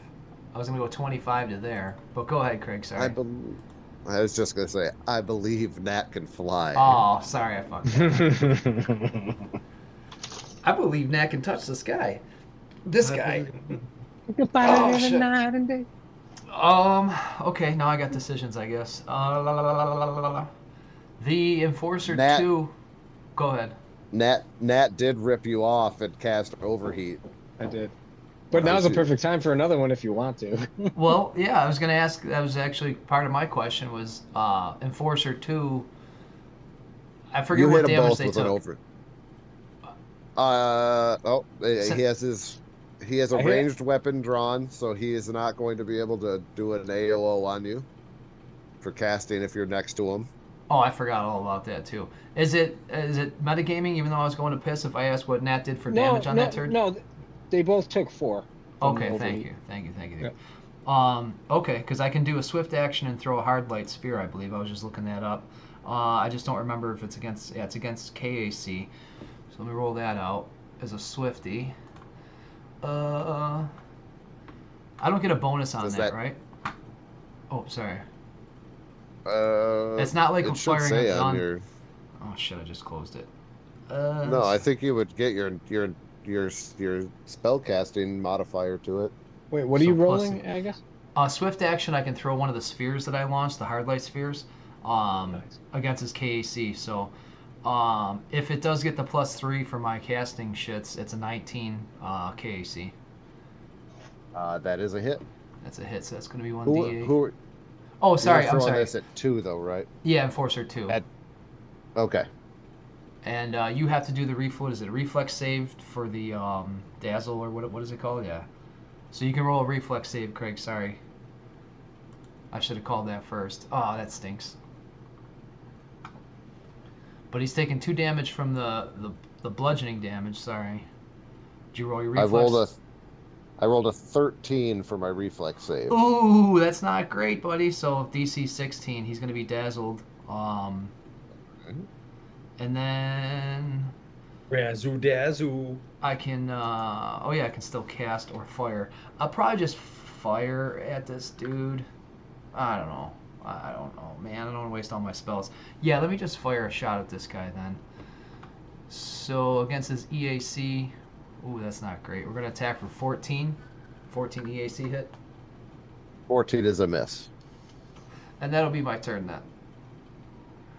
I was going to go 25 to there. But go ahead, Craig. Sorry. I was just going to say, I believe Nat can fly. Oh, sorry, I fucked up. I believe Nat can touch the sky. This guy. Oh, shit. night and day. Okay, now I got decisions, I guess. The Enforcer Nat- 2. Go ahead. Nat did rip you off and cast Overheat. I did. But now's a perfect time for another one if you want to. Well, yeah, I was going to ask, that was actually part of my question was Enforcer 2. I forget You what hit them damage both they with an took. He has a I hit. ranged weapon drawn, so he is not going to be able to do an AOO on you for casting if you're next to him. Oh, I forgot all about that too. Is it metagaming? Even though I was going to piss, if I asked what Nat did for damage on that turn. No, they both took 4. from Okay, the thank overheat. you. Okay, because I can do a swift action and throw a hard light sphere. I believe I was just looking that up. I just don't remember if it's against. Yeah, it's against KAC. So let me roll that out as a swifty. I don't get a bonus on Does that, that- right? Oh, sorry. It's not like it I'm should firing say a on gun. your. Oh shit! I just closed it. No, I think you would get your spellcasting modifier to it. Wait, what are So you plus rolling, Agus? Swift action, I can throw one of the spheres that I launched, the hard light spheres, Nice. against his KAC. So if it does get the +3 for my casting shits, it's a 19 KAC. That is a hit. That's a hit, so that's going to be 1d8. Who? Oh, sorry, You're I'm throwing sorry. this at 2 though, right? Yeah, Enforcer 2. Okay. And you have to do the reflex. Is it a reflex save for the dazzle or what is it called? Yeah. So you can roll a reflex save, Craig. Sorry. I should have called that first. Oh, that stinks. But he's taking 2 damage from the bludgeoning damage. Sorry. Did you roll your reflex? I rolled a 13 for my reflex save. Ooh, that's not great, buddy. So if DC 16, he's going to be dazzled. And then Razoo dazzoo. I can, oh yeah, I can still cast or fire. I'll probably just fire at this dude. I don't know. I don't know, man. I don't want to waste all my spells. Yeah, let me just fire a shot at this guy then. So against his EAC, ooh, that's not great. We're going to attack for 14. 14 EAC hit. 14 is a miss. And that'll be my turn then.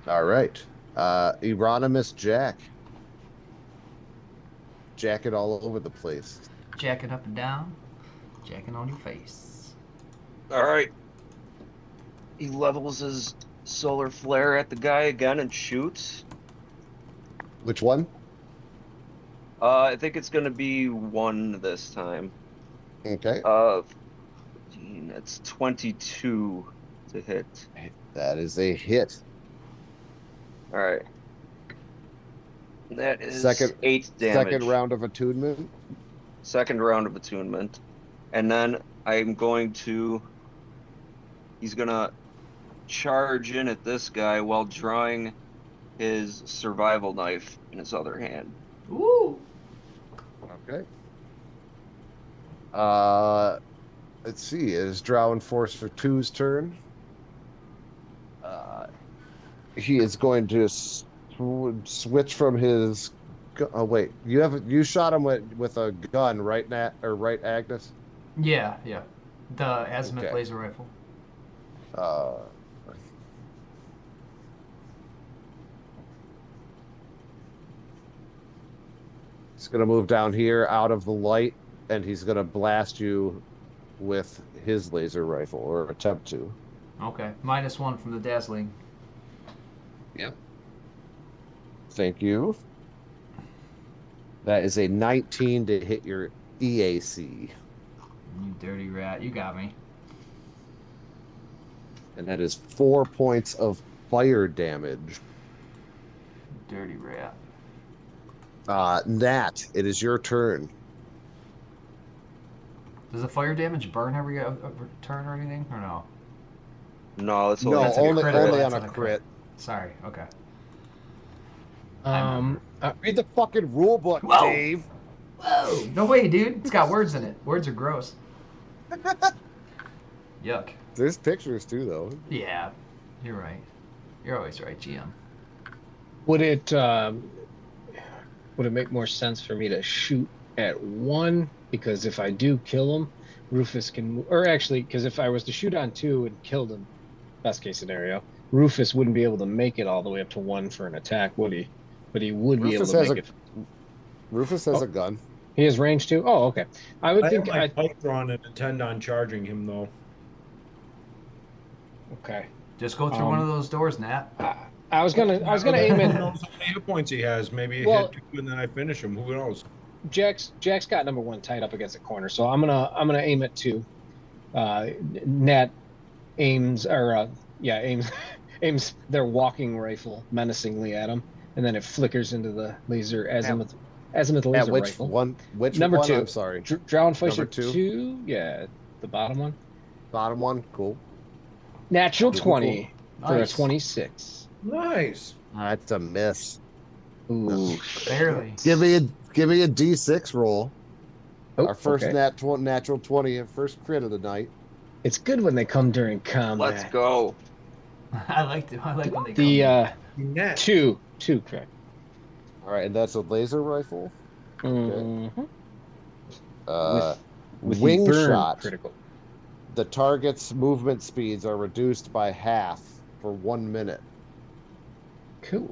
All right. Euronymous Jack. Jacket all over the place. Jacking up and down. Jacking on your face. All right. He levels his solar flare at the guy again and shoots. Which one? I think it's gonna be 1 this time. Okay. 15, that's 22 to hit. That is a hit. All right. That is Second- 8 damage. Second round of attunement. Second round of attunement. And then I'm going to... He's gonna charge in at this guy while drawing his survival knife in his other hand. Ooh. Okay. Let's see. It is Drow and Force for 2's turn. He is going to switch from his. Oh wait, you shot him with a gun, right, Nat, or right, Agnes? Yeah, yeah. The azimuth Okay. laser rifle. He's gonna move down here out of the light, and he's gonna blast you with his laser rifle, or attempt to. Okay. -1 from the dazzling. Yep. Thank you. That is a 19 to hit your EAC. You dirty rat. You got me. And that is 4 points of fire damage. Dirty rat. Nat, it is your turn. Does the fire damage burn every turn or anything? Or no? No, it's No, That's a only crit. only That's on a crit. Sorry. Okay. Read the fucking rule book, Whoa. Dave. Whoa! No way, dude. It's got words in it. Words are gross. Yuck. There's pictures too, though. Yeah. You're right. You're always right, GM. Would it make more sense for me to shoot at 1? Because if I do kill him, Rufus can, or actually, because if I was to shoot on 2 and kill him, best case scenario, Rufus wouldn't be able to make it all the way up to 1 for an attack, would he? But he would be able to make it. Rufus has a gun. He has range too? Oh, okay. I would I think. have my pike drawn and intend on charging him, though. Okay. Just go through one of those doors, Nat. I was gonna aim Who at knows how many hit points he has? Maybe he Well- hit 2 and then I finish him. Who knows? Jack's got number 1 tied up against the corner, so I'm gonna aim at 2. Nat aims aims their walking rifle menacingly at him, and then it flickers into the laser azimuth laser At which rifle. one? Which Number one? 2. I'm sorry. Drow and Fisher Number 2? 2. Yeah, the bottom one. Bottom one. Cool. Natural Cool, 20 for a Nice. 26. Nice. That's a miss. Ooh. Barely. Give me a D6 roll. Oh, Our first okay. natural 20, and first crit of the night. It's good when they come during combat. Let's go. I like when they The come. Net. 2 correct. All right, and that's a laser rifle. Mhm. With the Wing burn shot. critical. The target's movement speeds are reduced by half for 1 minute. Cool.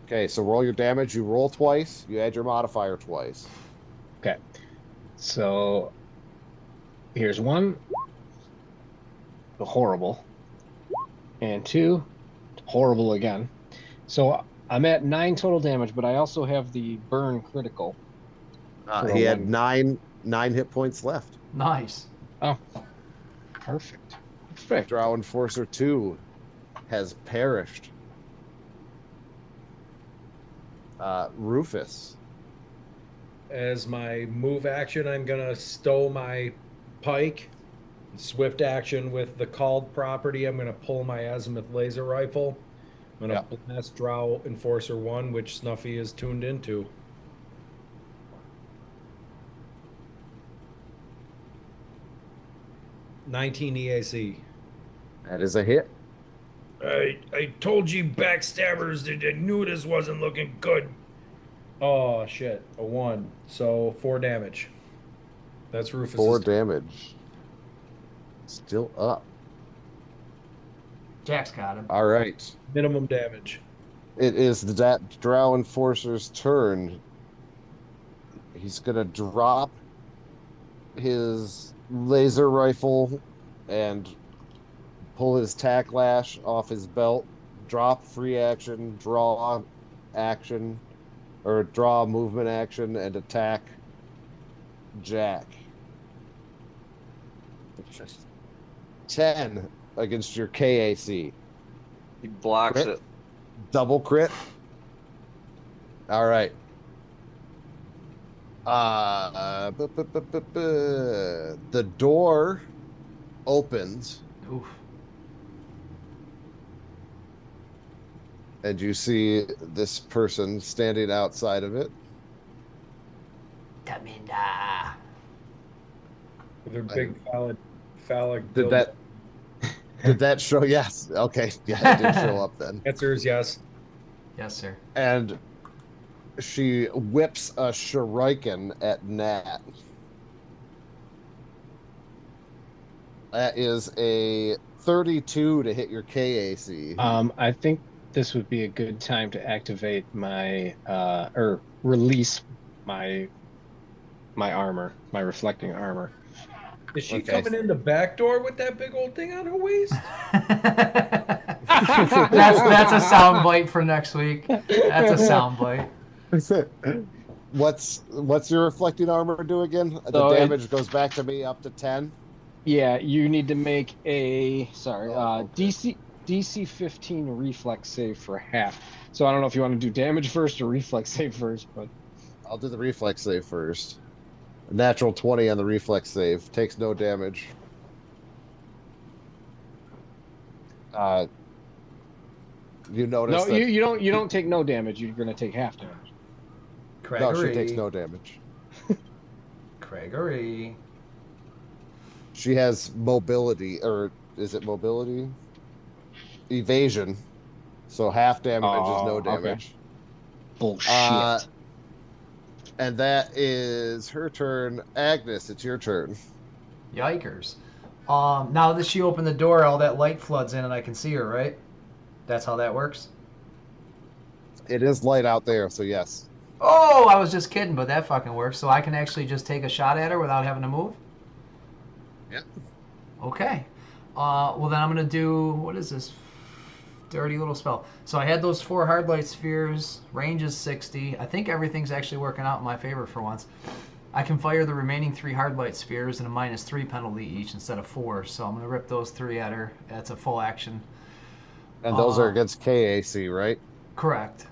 Okay, so roll your damage. You roll twice. You add your modifier twice. Okay. So here's 1. Horrible. And 2. Horrible again. So I'm at 9 total damage, but I also have the burn critical. for He a had one. nine hit points left. Nice. Oh, perfect. Perfect. Drow Enforcer 2 has perished. Rufus. As my move action, I'm gonna stow my pike. Swift action with the called property. I'm gonna pull my azimuth laser rifle. I'm gonna blast Drow Enforcer 1, which Snuffy is tuned into. $19 EAC. That is a hit. I told you backstabbers that I knew this wasn't looking good. Oh shit, a 1. So 4 damage. That's Rufus. 4 damage. Still up. Jack's got him. All right. Minimum damage. It is the Drow Enforcer's turn. He's going to drop his laser rifle and pull his tack lash off his belt. Drop free action, draw action, or draw movement action, and attack Jack. 10 against your KAC. He blocks Crit? it. Double crit. All right. The door opens Oof. and you see this person standing outside of it. Deminda. With their big phallic Did dildo. that show? Yes. Okay. Yeah, it did show up then. Answer is yes. Yes, sir. And she whips a shuriken at Nat. That is a 32 to hit your KAC. I think this would be a good time to activate my or release my armor, my reflecting armor. Is she Okay. coming in the back door with that big old thing on her waist? that's a sound bite for next week. That's a sound bite. What's your reflecting armor do again? So The damage goes back to me up to 10. Yeah, you need to make a Okay. DC 15 reflex save for half. So I don't know if you want to do damage first or reflex save first, but I'll do the reflex save first. A natural 20 on the reflex save. Takes no damage. You notice no, that you don't take no damage. You're gonna take half damage. no, she Gregory. takes no damage. Gregory. She has mobility, or is it mobility? Evasion. So half damage is no okay. damage. Bullshit. And that is her turn. Agnes, it's your turn. Yikers. Now that she opened the door, all that light floods in and I can see her, right? That's how that works? It is light out there, so yes. Oh, I was just kidding, but that fucking works. So I can actually just take a shot at her without having to move? Yep. Okay. Well, then I'm going to do, what is this? Dirty little spell. So I had those 4 hard light spheres. Range is 60. I think everything's actually working out in my favor for once. I can fire the remaining 3 hard light spheres and a -3 penalty each instead of 4. So I'm going to rip those 3 at her. That's a full action. And those are against KAC, right? Correct.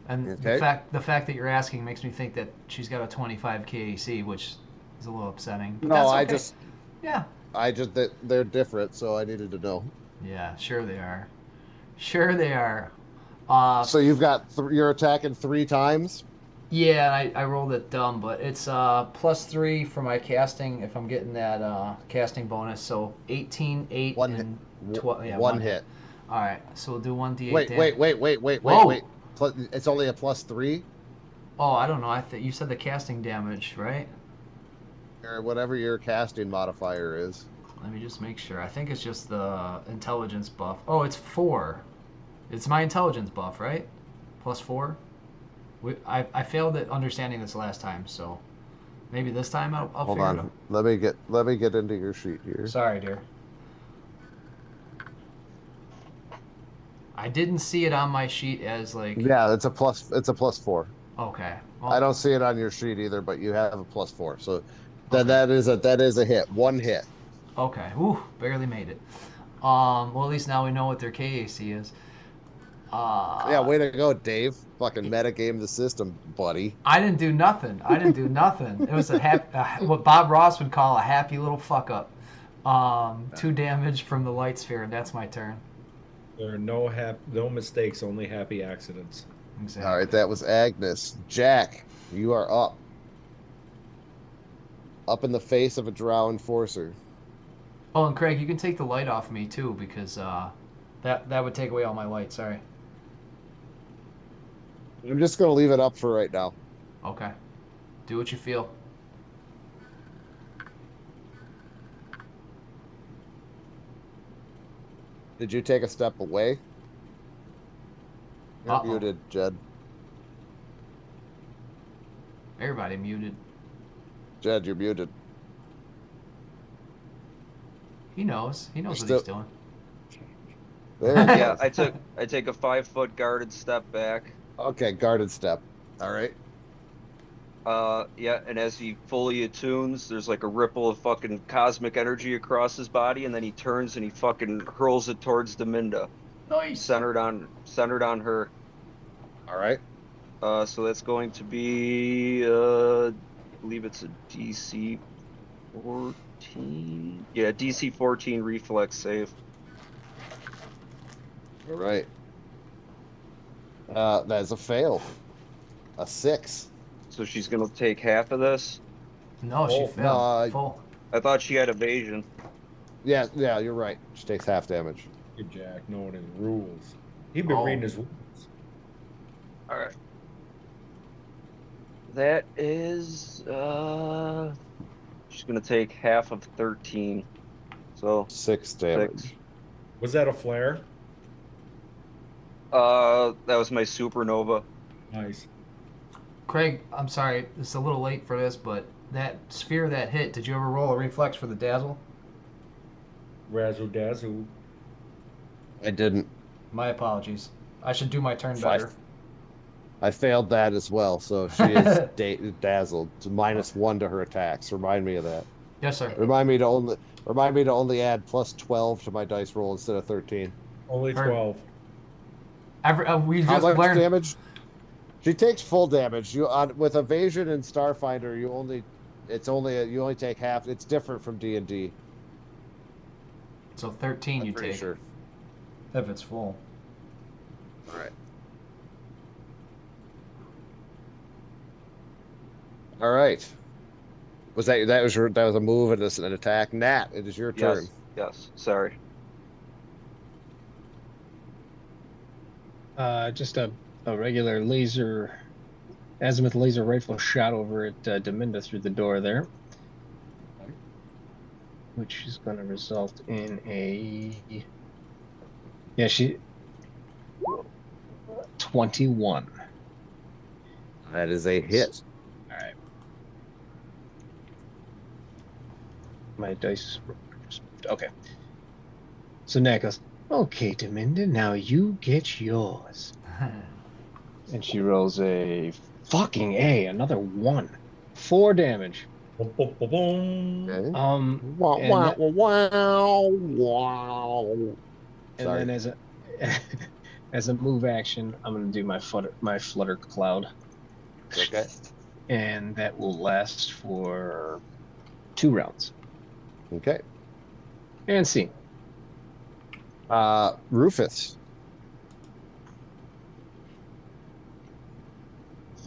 And Okay. the fact that you're asking makes me think that she's got a 25 KAC, which is a little upsetting. But No, that's okay. Yeah. they're different, so I needed to know. Yeah, sure they are. Sure they are. So you've got you're attacking 3 times. Yeah, I rolled it dumb, but it's +3 for my casting if I'm getting that casting bonus. So 18, 8, One and 12. Yeah, one hit. All right, so we'll do 1d8. Wait. Whoa. It's only a +3, Oh, I don't know. I think you said the casting damage, right? or whatever your casting modifier is. Let me just make sure. I think it's just the intelligence buff. Oh, it's 4. It's my intelligence buff, right? +4. I failed at understanding this last time, so maybe this time I'll Hold figure it on. out. Let me get into your sheet here. Sorry, dear. I didn't see it on my sheet as like. Yeah, it's a +4. Okay. Well, I don't see it on your sheet either, but you have a +4. So Okay. that is a hit. One hit. Okay. Ooh, barely made it. Well, at least now we know what their KAC is. Yeah, way to go, Dave. Fucking metagame the system, buddy. I didn't do nothing. I didn't do nothing. It was what Bob Ross would call a happy little fuck up. 2 damage from the light sphere, and that's my turn. There are no mistakes, only happy accidents. Exactly. All right, that was Agnes. Jack, you are up. Up in the face of a Drow enforcer. Oh, and Craig, you can take the light off me too, because that would take away all my light. Sorry. I'm just gonna leave it up for right now. Okay. Do what you feel. Did you take a step away? You're Uh-oh. muted, Jed. Everybody muted. Jed, you're muted. He knows. He knows You're what he's still- doing. There it Yeah, is. I take a 5-foot guarded step back. Okay, guarded step. All right. Yeah, and as he fully attunes, there's like a ripple of fucking cosmic energy across his body, and then he turns and he fucking hurls it towards Deminda, Nice. centered on her. All right. So that's going to be, I believe it's a DC 14. Yeah, DC 14 reflex save. All right. That's a fail. A 6. So she's gonna take half of this. No, she Oh, failed. Full. I thought she had evasion. Yeah, you're right. She takes half damage. Good Jack, knowing his rules. He'd been Oh. reading his rules. All right. That is, she's gonna take half of 13. So 6 damage. 6. Was that a flare? That was my supernova. Nice. Craig, I'm sorry, it's a little late for this, but that sphere that hit, did you ever roll a reflex for the dazzle? Razzle dazzle. I didn't. My apologies. I should do my turn 5. better. I failed that as well, so she is dazzled. It's -1 to her attacks. Remind me of that. Yes, sir. Remind me to only add +12 to my dice roll instead of 13. Only Heard. 12. We How just much learned. damage? She takes full damage. You with evasion and Starfinder, you only take half. It's different from D&D. So 13 you I'm pretty take sure. if it's full. All right. All right. That was a move and an attack. Nat, it is your turn. Yes. Sorry. Just a regular azimuth laser rifle shot over at Deminda through the door there, which is going to result in a 21. That is a hit. All right. My dice. Okay. So Nat goes, "Okay, Deminda, now you get yours." And she rolls a fucking A, another 1. 4 damage. Boom, boom, boom, boom. Okay. Wow, and wow, that- wow. And Sorry. then as a move action, I'm gonna do my flutter cloud, Okay. and that will last for 2 rounds. Okay. And scene. Rufus.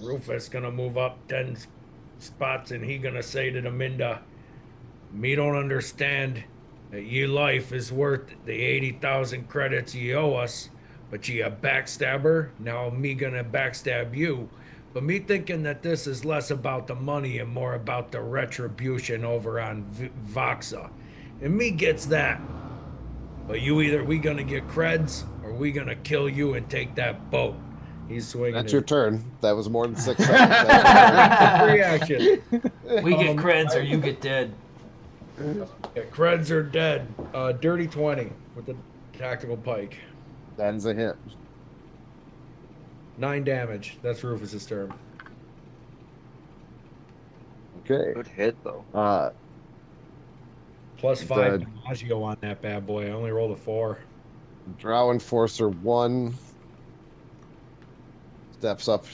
Rufus gonna move up 10 spots and he gonna say to Deminda, "Me don't understand that your life is worth the 80,000 credits you owe us, but you a backstabber. Now me gonna backstab you. But me thinking that this is less about the money and more about the retribution over on Voxa. And me gets that. But we gonna get creds or we gonna kill you and take that boat." He's swinging. That's his- your turn. That was more than 6 seconds. That's your turn. Free action. We get creds or you get dead. Yeah, creds are dead. Dirty 20 with the tactical pike. That is a hit. 9 damage. That's Rufus's turn. Okay. Good hit though. Plus 5 The DiMaggio on that bad boy. I only rolled a 4. Drow Enforcer 1 steps up,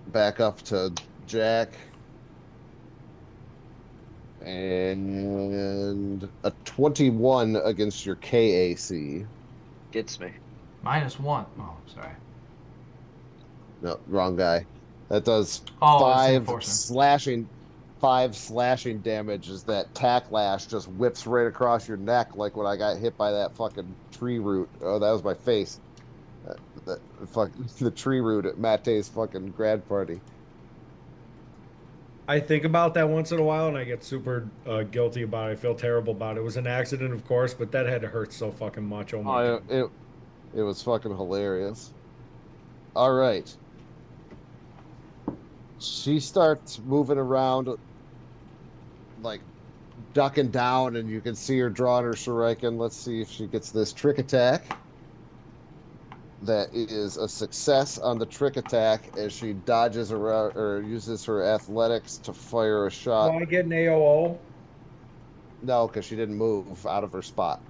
back up to Jack. And a 21 against your KAC. Gets me. -1. Oh, sorry. No, wrong guy. That does Oh, it's five Enforcer. slashing, 5 slashing damage as that tack lash just whips right across your neck, like when I got hit by that fucking tree root. Oh, that was my face. The tree root at Mate's fucking grad party. I think about that once in a while and I get super guilty about it. I feel terrible about it. It was an accident, of course, but that had to hurt so fucking much. Oh my God. It was fucking hilarious. All right. She starts moving around, like ducking down, and you can see her drawing her shuriken. Let's see if she gets this trick attack. That is a success on the trick attack as she dodges around or uses her athletics to fire a shot. Do I get an AOO? No, because she didn't move out of her spot.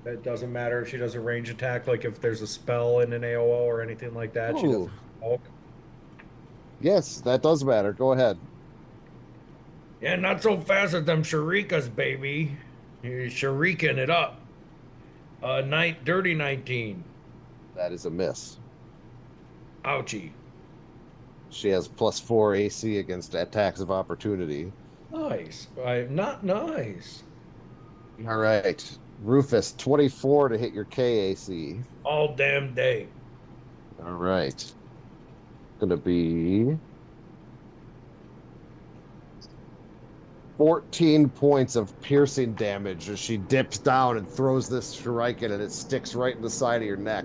It doesn't matter if she does a range attack, like if there's a spell in an AOO or anything like that. She Ooh. doesn't poke. Yes, that does matter. Go ahead. Yeah, not so fast with them shurikens, baby. You're shuriken it up. Dirty 19. That is a miss. Ouchie. She has +4 AC against attacks of opportunity. Nice. Not nice. All right. Rufus, 24 to hit your KAC. All damn day. All right. Gonna be 14 points of piercing damage as she dips down and throws this shuriken, and it sticks right in the side of your neck.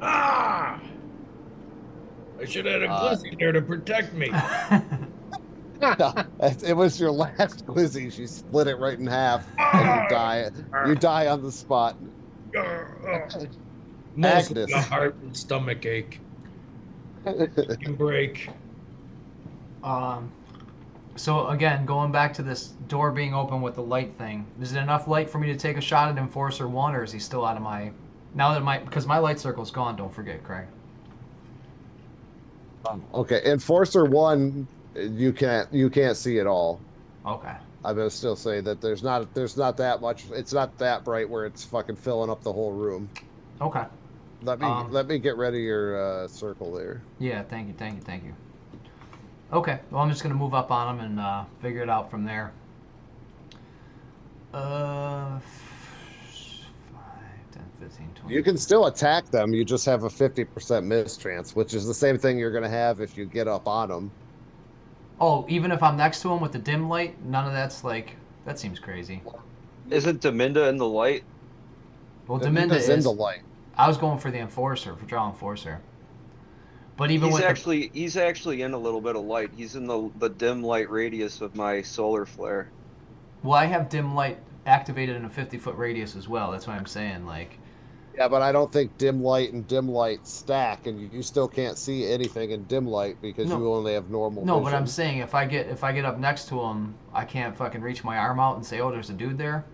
Ah! I should have had a glizzy there to protect me. It was your last glizzy. She split it right in half, and you die. You die on the spot. Mostly Agnes. a heart and stomach ache. Can break. So again, going back to this door being open with the light thing, is it enough light for me to take a shot at Enforcer 1, or is he still out of my... Now that because my light circle's gone, don't forget, Craig. Okay, Enforcer 1, you can't see at all. Okay. I'm gonna still say that there's not that much. It's not that bright where it's fucking filling up the whole room. Okay. Let me get rid of your circle there. Yeah, thank you. Okay, well, I'm just going to move up on them and figure it out from there. 5, 10, 15, 20. You can still attack them. You just have a 50% mischance, which is the same thing you're going to have if you get up on them. Oh, even if I'm next to them with the dim light, none of that's like... That seems crazy. Isn't Deminda in the light? Well, Deminda is... in the light. I was going for the Enforcer, for Drow Enforcer. But even He's with actually in a little bit of light. He's in the dim light radius of my solar flare. Well, I have dim light activated in a 50-foot radius as well. That's what I'm saying. Like, Yeah, but I don't think dim light and dim light stack, and you still can't see anything in dim light because No. you only have normal no, vision. but I'm saying if I get up next to him, I can't fucking reach my arm out and say, "Oh, there's a dude there."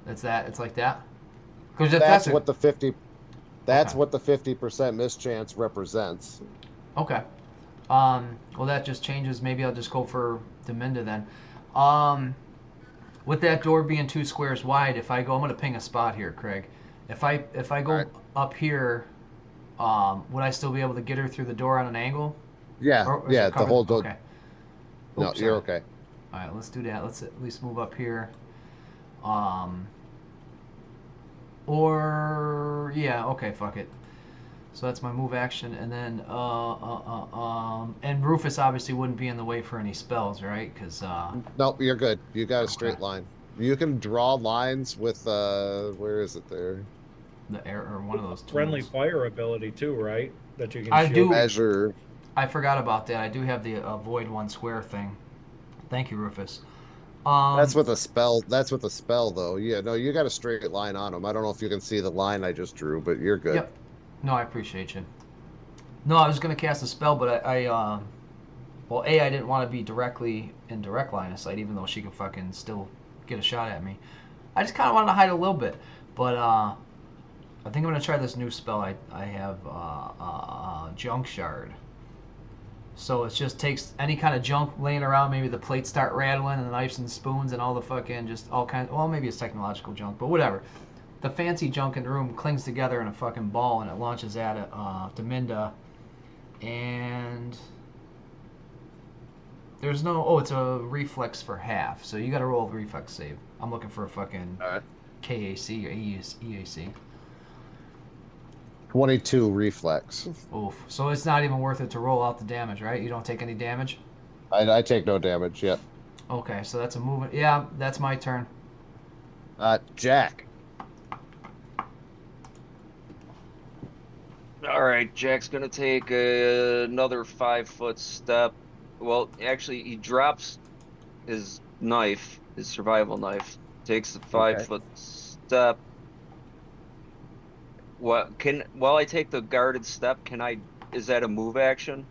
It's like that. Because That's what the 50. That's Okay. what the 50% mischance represents. Okay. Well, that just changes. Maybe I'll just go for Deminda then. With that door being 2 squares wide, if I go, I'm gonna ping a spot here, Craig. If I go Alright. up here, would I still be able to get her through the door on an angle? Yeah, Or is yeah, it the covered? whole door. Okay. No, Oops, you're sorry. okay. All right, let's do that. Let's at least move up here. Or yeah, okay, fuck it. So that's my move action, and then and Rufus obviously wouldn't be in the way for any spells, right? Because Nope, you're good. You got a straight Okay. line. You can draw lines with where is it there? the air or one of those tools. Friendly fire ability too, right? That you can I shield. do. Measure. I forgot about that. I do have the avoid 1 square thing. Thank you, Rufus. That's with a spell. That's with a spell, though. Yeah, no, you got a straight line on them. I don't know if you can see the line I just drew, but you're good. Yep. No, I appreciate you. No, I was gonna cast a spell, but well, I didn't want to be directly in direct line of sight, even though she could fucking still get a shot at me. I just kind of wanted to hide a little bit, but I think I'm gonna try this new spell. I have Junk Shard. So it just takes any kind of junk laying around. Maybe the plates start rattling, and the knives and spoons, and all the fucking just all kinds. Well, maybe it's technological junk, but whatever. The fancy junk in the room clings together in a fucking ball, and it launches at it, Deminda, and there's no. Oh, it's a reflex for half, so you got to roll a reflex save. I'm looking for a fucking All right. KAC or EAC. 22 reflex. Oof. So it's not even worth it to roll out the damage, right? You don't take any damage. I take no damage yet. Okay, so that's a movement. Yeah, that's my turn. Jack. All right, Jack's gonna take another 5-foot step. Well, actually, he drops his knife, his survival knife, takes a 5-foot step. What can while I take the guarded step, can I? Is that a move action?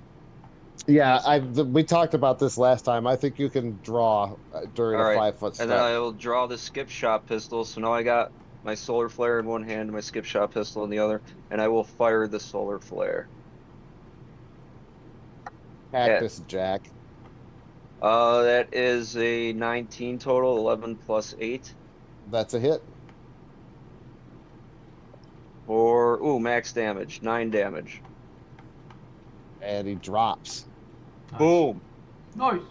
Yeah, we talked about this last time. I think you can draw during All a right, 5-foot step. and then I will draw the skip shot pistol. So now I got my solar flare in one hand, and my skip shot pistol in the other, and I will fire the solar flare. Cactus Jack. That is a 19 total, 11 plus 8. That's a hit. Or max damage, 9 damage. And he drops. Nice. Boom. Nice.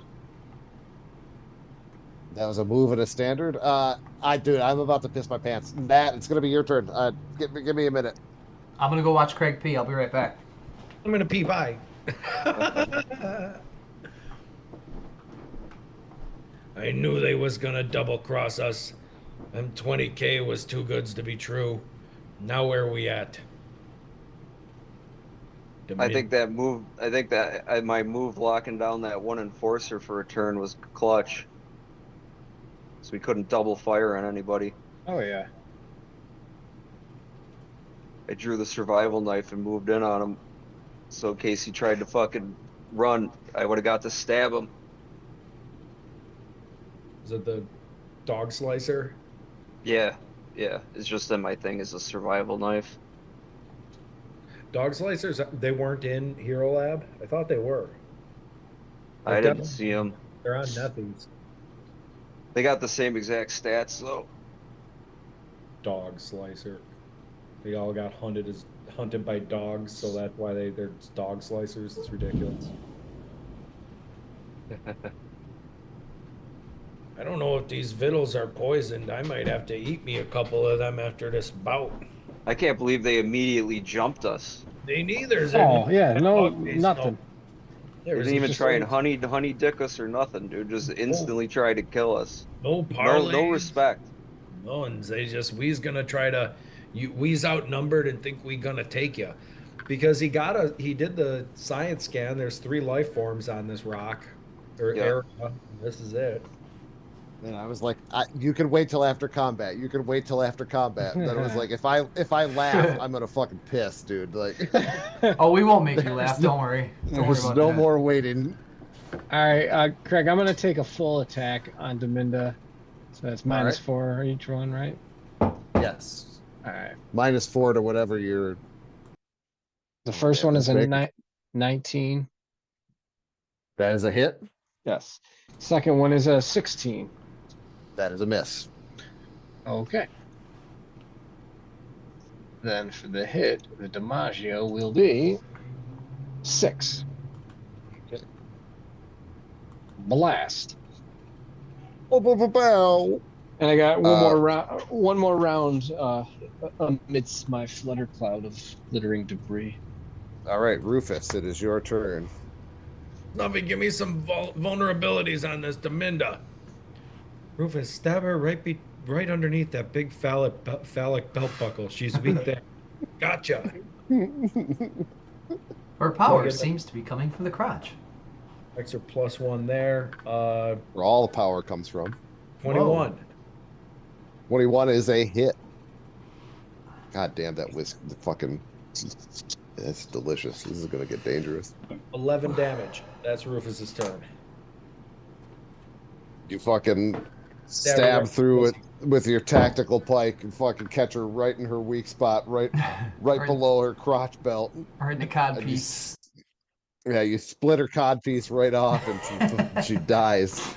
That was a move and a standard. I'm about to piss my pants. Matt, it's gonna be your turn. Give me a minute. I'm gonna go watch Craig pee. I'll be right back. I'm gonna pee. Bye. I knew they was gonna double cross us. Them 20K was too goods to be true. Now where are we at? I think my move locking down that one enforcer for a turn was clutch. So we couldn't double fire on anybody. Oh yeah. I drew the survival knife and moved in on him. So in case he tried to fucking run, I would have got to stab him. Is it the dog slicer? Yeah. It's just that my thing is a survival knife. Dog slicers, they weren't in Hero Lab? I thought they were. I didn't see them. They're on Nethies. They got the same exact stats though. Dog slicer. They all got hunted by dogs, so that's why they're dog slicers. It's ridiculous. I don't know if these vittles are poisoned. I might have to eat me a couple of them after this bout. I can't believe they immediately jumped us. They neither. Oh yeah, no, nothing. They didn't even try and honey dick us or nothing, dude. Just instantly try to kill us. No parlays. No respect. None. We's gonna try to, we's outnumbered and think we gonna take you, because he did the science scan. There's 3 life forms on this rock or area. This is it. And I was like, you can wait till after combat. You can wait till after combat. And then it was like, if I laugh, I'm gonna fucking piss, dude. Like, oh, we won't make you laugh. Don't worry. Don't worry there's about no that. more waiting. All right, Craig, I'm gonna take a full attack on Deminda. So that's -4 each one, right? Yes. All right. -4 to whatever you're. The first one is a 19. That is a hit. Yes. Second one is a 16. That is a miss. Okay. Then for the hit, the Dimaggio will be 6. Okay. Blast. Oh, And I got one more round amidst my flutter cloud of glittering debris. all right, Rufus, it is your turn. Snuffy, give me some vulnerabilities on this Deminda. Rufus, stab her right underneath that big phallic belt buckle. She's weak there. Gotcha. Her power seems to be coming from the crotch. Extra +1 there. Where all the power comes from. 21. Whoa. 21 is a hit. God damn, that was the fucking That's delicious. This is gonna get dangerous. 11 damage. That's Rufus's turn. You fucking Stab her stab right through in it with your tactical pike and fucking catch her right in her weak spot, right below her crotch belt. Or in the cod And piece. yeah, you split her cod piece right off, and she dies.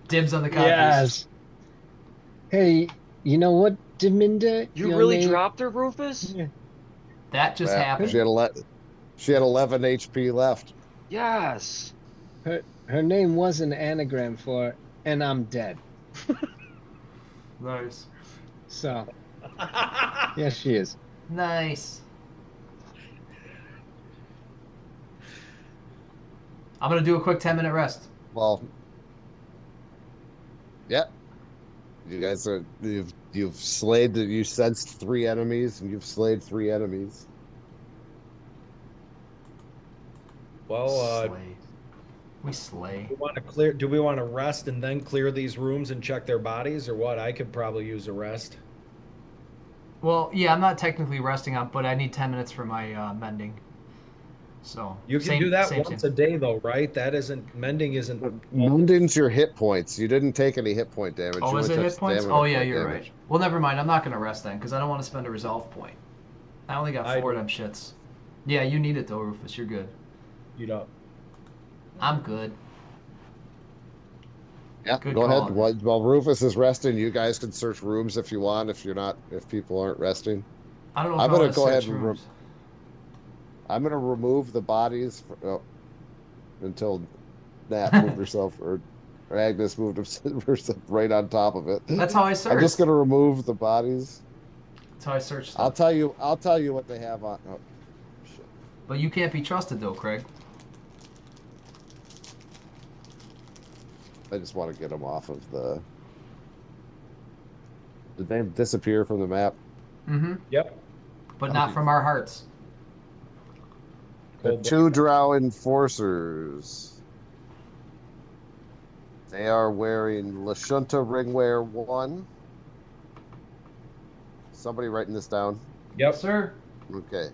Dibs on the cod piece. Yes. Hey, you know what, Deminda? You Your really name? dropped her, Rufus? Yeah. That just Yeah, happened. she had 11 HP left. Yes. Her name was an anagram for "and I'm dead." Nice. So, yes, she is. Nice. I'm gonna do a quick 10-minute rest. Well, yeah. You guys are you've slayed you sensed 3 enemies and you've slayed 3 enemies. Well, Slay. We slay. do we want to rest and then clear these rooms and check their bodies, or what? I could probably use a rest. Well, yeah, I'm not technically resting up, but I need 10 minutes for my mending. So You can do that once a day, though, right? That isn't mending. Isn't Mending's your hit points. You didn't take any hit point damage. Oh, You is only it took hit points? stamina Oh, yeah, point you're damage. right. Well, never mind. I'm not gonna rest then, because I don't want to spend a resolve point. I only got 4 of them shits. Yeah, you need it though, Rufus. You're good. You know. I'm good. Yeah, Good go call. ahead. While Rufus is resting, you guys can search rooms if you want. If people aren't resting, I don't know if I'm I gonna want to go ahead search and rooms. I'm gonna remove the bodies until Nat moved herself or Agnes moved herself right on top of it. That's how I search. I'm just gonna remove the bodies. That's how I search stuff. I'll tell you what they have on. Oh, shit. But you can't be trusted though, Craig. I just want to get them off of the. Did they disappear from the map? Mm-hmm. Yep. But not from our hearts. The Cold 2 Drow enforcers. They are wearing Lashunta Ringwear 1. Somebody writing this down. Yep. Sir. Okay.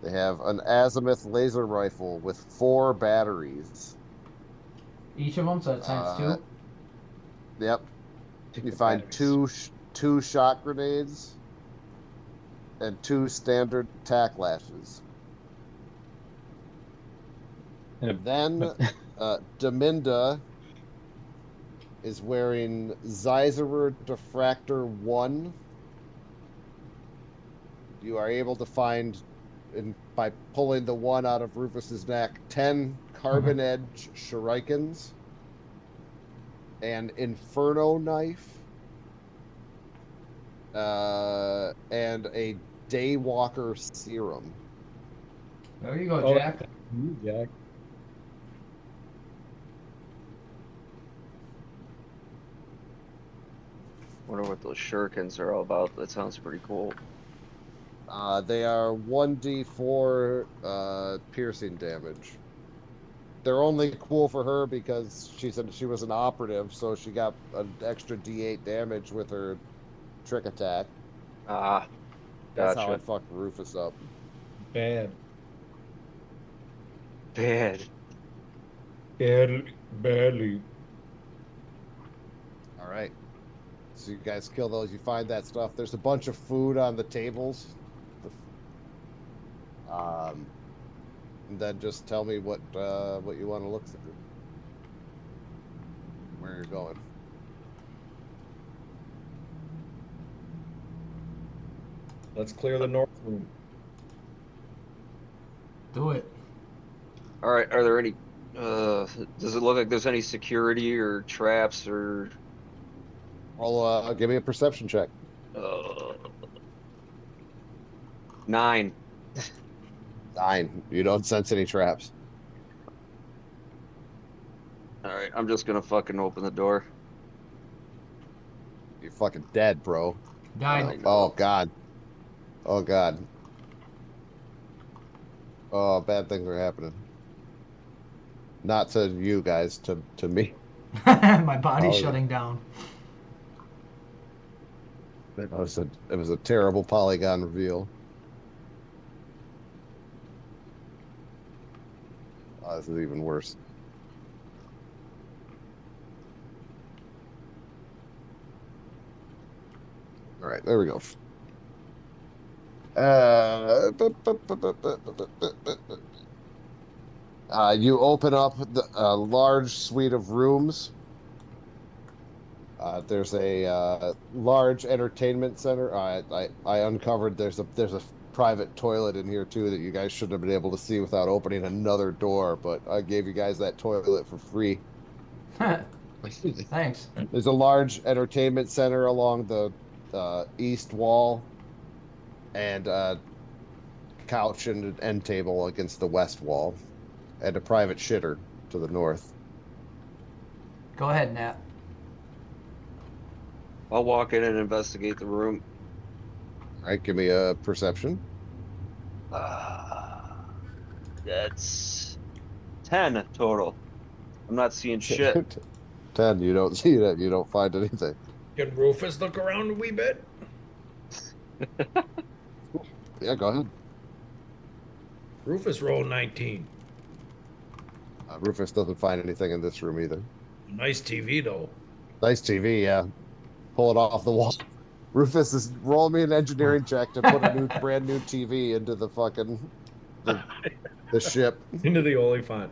They have an azimuth laser rifle with 4 batteries. Each of them, so that's times 2. Yep. You find two shot grenades and 2 standard tack lashes. And Then Deminda is wearing Zeiserer Diffractor 1. You are able to find, by pulling the 1 out of Rufus's neck, 10 Carbon Edge Shurikens, an Inferno knife, and a Daywalker serum. There you go, Oh, Jack. Jack. Wonder what those shurikens are all about. That sounds pretty cool. They are 1d4 piercing damage. They're only cool for her because she said she was an operative, so she got an extra d8 damage with her trick attack. Ah, That's how I gotcha. fucked Rufus up. Bad. Bad. Badly. All right. So you guys kill those. You find that stuff. There's a bunch of food on the tables. And then just tell me what you want to look through. Where you're going. Let's clear the north room. Do it. All right. Are there any? Does it look like there's any security or traps or? Well, give me a perception check. 9. 9. You don't sense any traps. All right. I'm just gonna fucking open the door. You're fucking dead, bro. Died. Oh God. Oh God. Oh, bad things are happening. Not to you guys, to me. My body's Oh, yeah. shutting down. It was a terrible polygon reveal. Oh, this is even worse. All right, there we go. You open up a large suite of rooms. There's a large entertainment center. I uncovered there's a private toilet in here too that you guys should have been able to see without opening another door, but I gave you guys that toilet for free. Thanks. There's a large entertainment center along the east wall, and a couch and an end table against the west wall, and a private shitter to the north. Go ahead, Nat. I'll walk in and investigate the room. All right, give me a perception. That's 10 total. I'm not seeing shit. 10. You don't see that. You don't find anything. Can Rufus look around a wee bit? Yeah, go ahead. Rufus rolled 19. Rufus doesn't find anything in this room either. Nice TV though. Nice TV, yeah. Pull it off the wall. Rufus is roll me an engineering check to put a brand new TV into the fucking the ship. Into the Oliphaunt.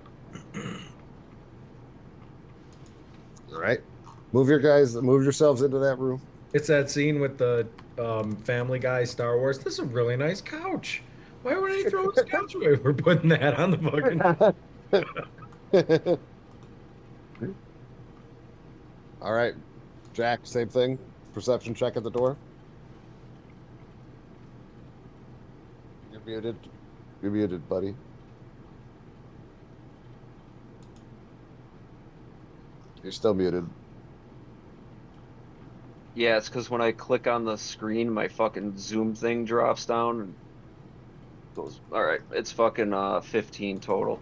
All right, move yourselves into that room. It's that scene with the Family Guy Star Wars. This is a really nice couch. Why would he throw his couch away? We're putting that on the fucking. All right, Jack, same thing. Perception check at the door. You're muted. You're muted, buddy. You're still muted. Yeah, it's because when I click on the screen, my fucking zoom thing drops down and goes. All right, it's fucking 15 total.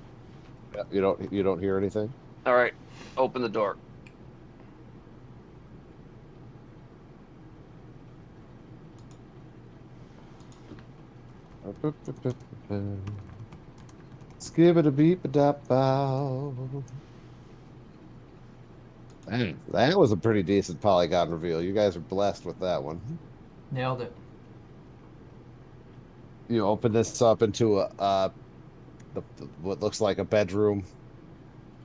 Yeah, you don't hear anything. All right, open the door. Skip it a beep a dap bow. Man, that was a pretty decent polygon reveal. You guys are blessed with that one. Nailed it. You open this up into what looks like a bedroom.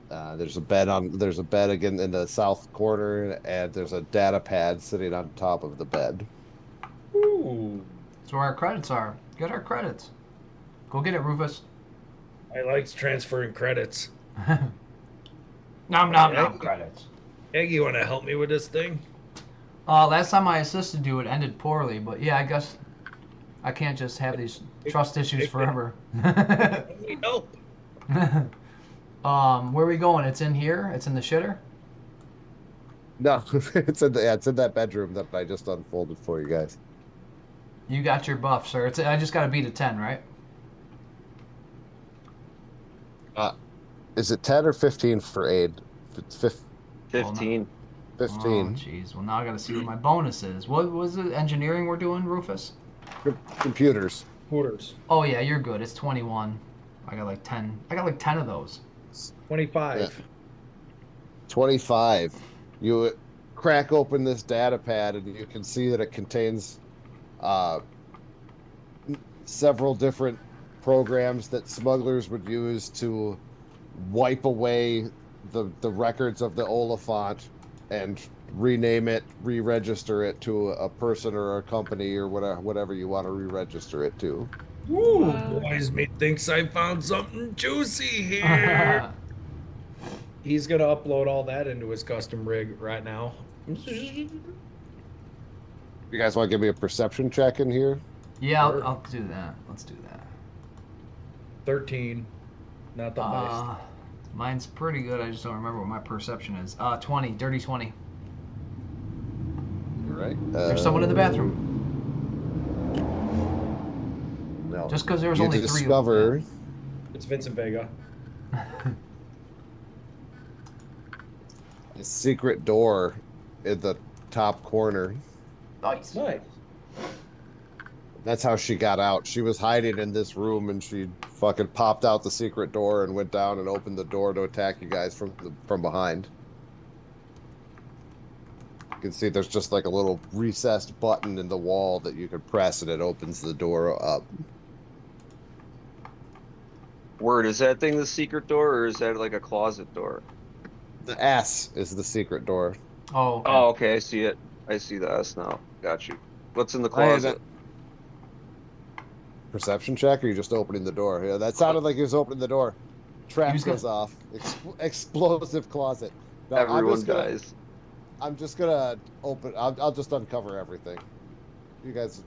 There's a bed again in the south corner, and there's a data pad sitting on top of the bed. Ooh. That's where our credits are. Get our credits. Go get it, Rufus. I likes transferring credits. Nom credits. Egg, you want to help me with this thing? Last time I assisted you, it ended poorly, but yeah, I guess I can't just have these trust issues forever. Need help. Where are we going? It's in here? It's in the shitter? No, it's in that bedroom that I just unfolded for you guys. You got your buff, sir. I just got to beat a 10, right? Is it 10 or 15 for aid? 15. 15. Oh, jeez. Well, now I got to see what my bonus is. What was it? Engineering we're doing, Rufus? Computers. Hooters. Oh, yeah, you're good. It's 21. I got like 10. I got like 10 of those. 25. Yeah. 25. You crack open this data pad and you can see that it contains several different programs that smugglers would use to wipe away the records of the Oliphaunt and rename it, re-register it to a person or a company or whatever you want to re-register it to. Ooh, boys, me thinks I found something juicy here. He's gonna upload all that into his custom rig right now. You guys want to give me a perception check in here? Yeah, Sure. I'll do that. Let's do that. 13. Not the best. Mine's pretty good. I just don't remember what my perception is. 20. Dirty 20. All right. There's someone in the bathroom. No. Just because there's You only discover 3 It's Vincent Vega. a secret door in the top corner. Nice. Nice. That's how she got out. She was hiding in this room, and she fucking popped out the secret door and went down and opened the door to attack you guys from behind. You can see there's just like a little recessed button in the wall that you can press, and it opens the door up. Word, is that thing the secret door, or is that like a closet door? The S is the secret door. Oh, okay. Oh, okay, I see it. I see the S now. Got you. What's in the I had closet? Perception check, or you just opening the door? Yeah, that sounded like he was opening the door. Trap was gonna- goes off. Explosive closet. No, Everyone dies. I'm just gonna open. I'll just uncover everything. You guys,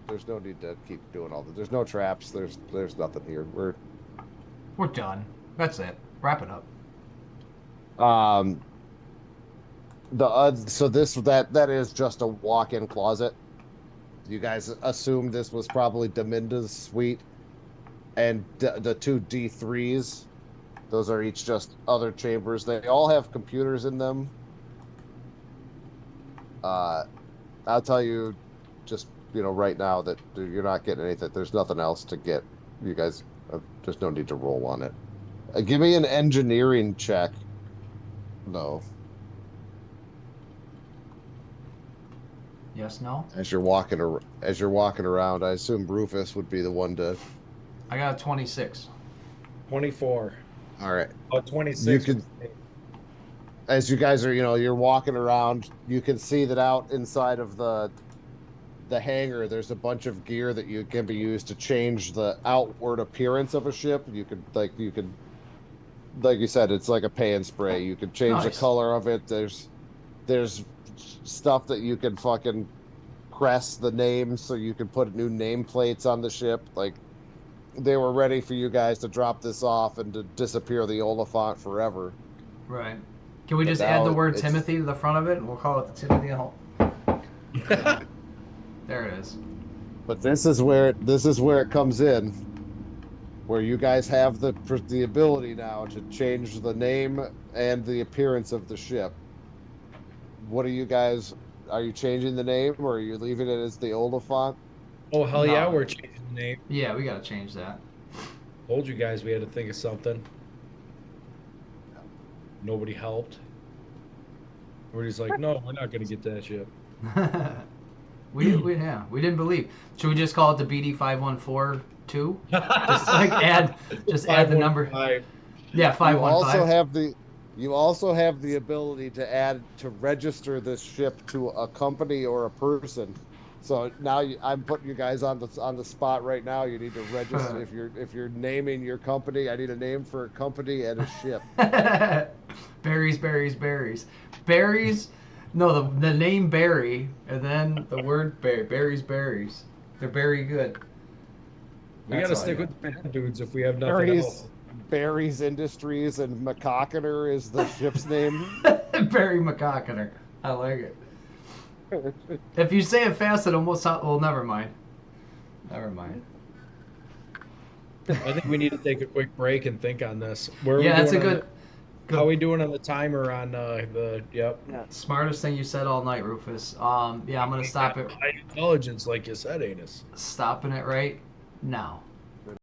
there's no need to keep doing all this. There's no traps. There's nothing here. We're done. That's it. Wrap it up. So that is just a walk-in closet. You guys assume this was probably Deminda's suite, and the two D3s. Those are each just other chambers. They all have computers in them. I'll tell you, just right now that you're not getting anything. There's nothing else to get. You guys, there's no need to roll on it. Give me an engineering check. No. Yes, no? As you're walking around, I assume Rufus would be the one to. I got a 26. 24. All right. Oh, 26. You could, as you guys are, you're walking around, you can see that out inside of the hangar, there's a bunch of gear that can be used to change the outward appearance of a ship. You could, like you said, it's like a pay and spray. You could change the Nice. color of it. There's stuff that you can fucking crest the names, so you can put new nameplates on the ship. Like, they were ready for you guys to drop this off and to disappear the Oliphaunt forever. Right. Can we But just add the now word it's- Timothy to the front of it, and we'll call it the Timothy Hall? There it is. But this is where it comes in, where you guys have the ability now to change the name and the appearance of the ship. What are you guys? Are you changing the name, or are you leaving it as the Oliphaunt? Oh, hell yeah, No. we're changing the name. Yeah, we gotta change that. Told you guys we had to think of something. Nobody helped. Everybody's like, no, we're not going to get that ship. we didn't believe. Should we just call it the BD5142? Just like add the number. 515. Yeah, You 515. also have the ability to register this ship to a company or a person. So now I'm putting you guys on the spot right now. You need to register if you're naming your company. I need a name for a company and a ship. Berries, berries, berries. Berries. No, the name Barry, and then the word berries, berries. They're very good. We got to stick with the bad dudes if we have nothing Barry's else. Barry's Industries and McCockiner is the ship's name. Barry McCockiner. I like it. If you say it fast, it almost sounds. Well, never mind. Never mind. I think we need to take a quick break and think on this. Where are Yeah, we that's a doing on good. How are we doing on the timer on Yep. Smartest thing you said all night, Rufus. Yeah, I'm gonna stop it. High intelligence, like you said, Anus. Stopping it right now.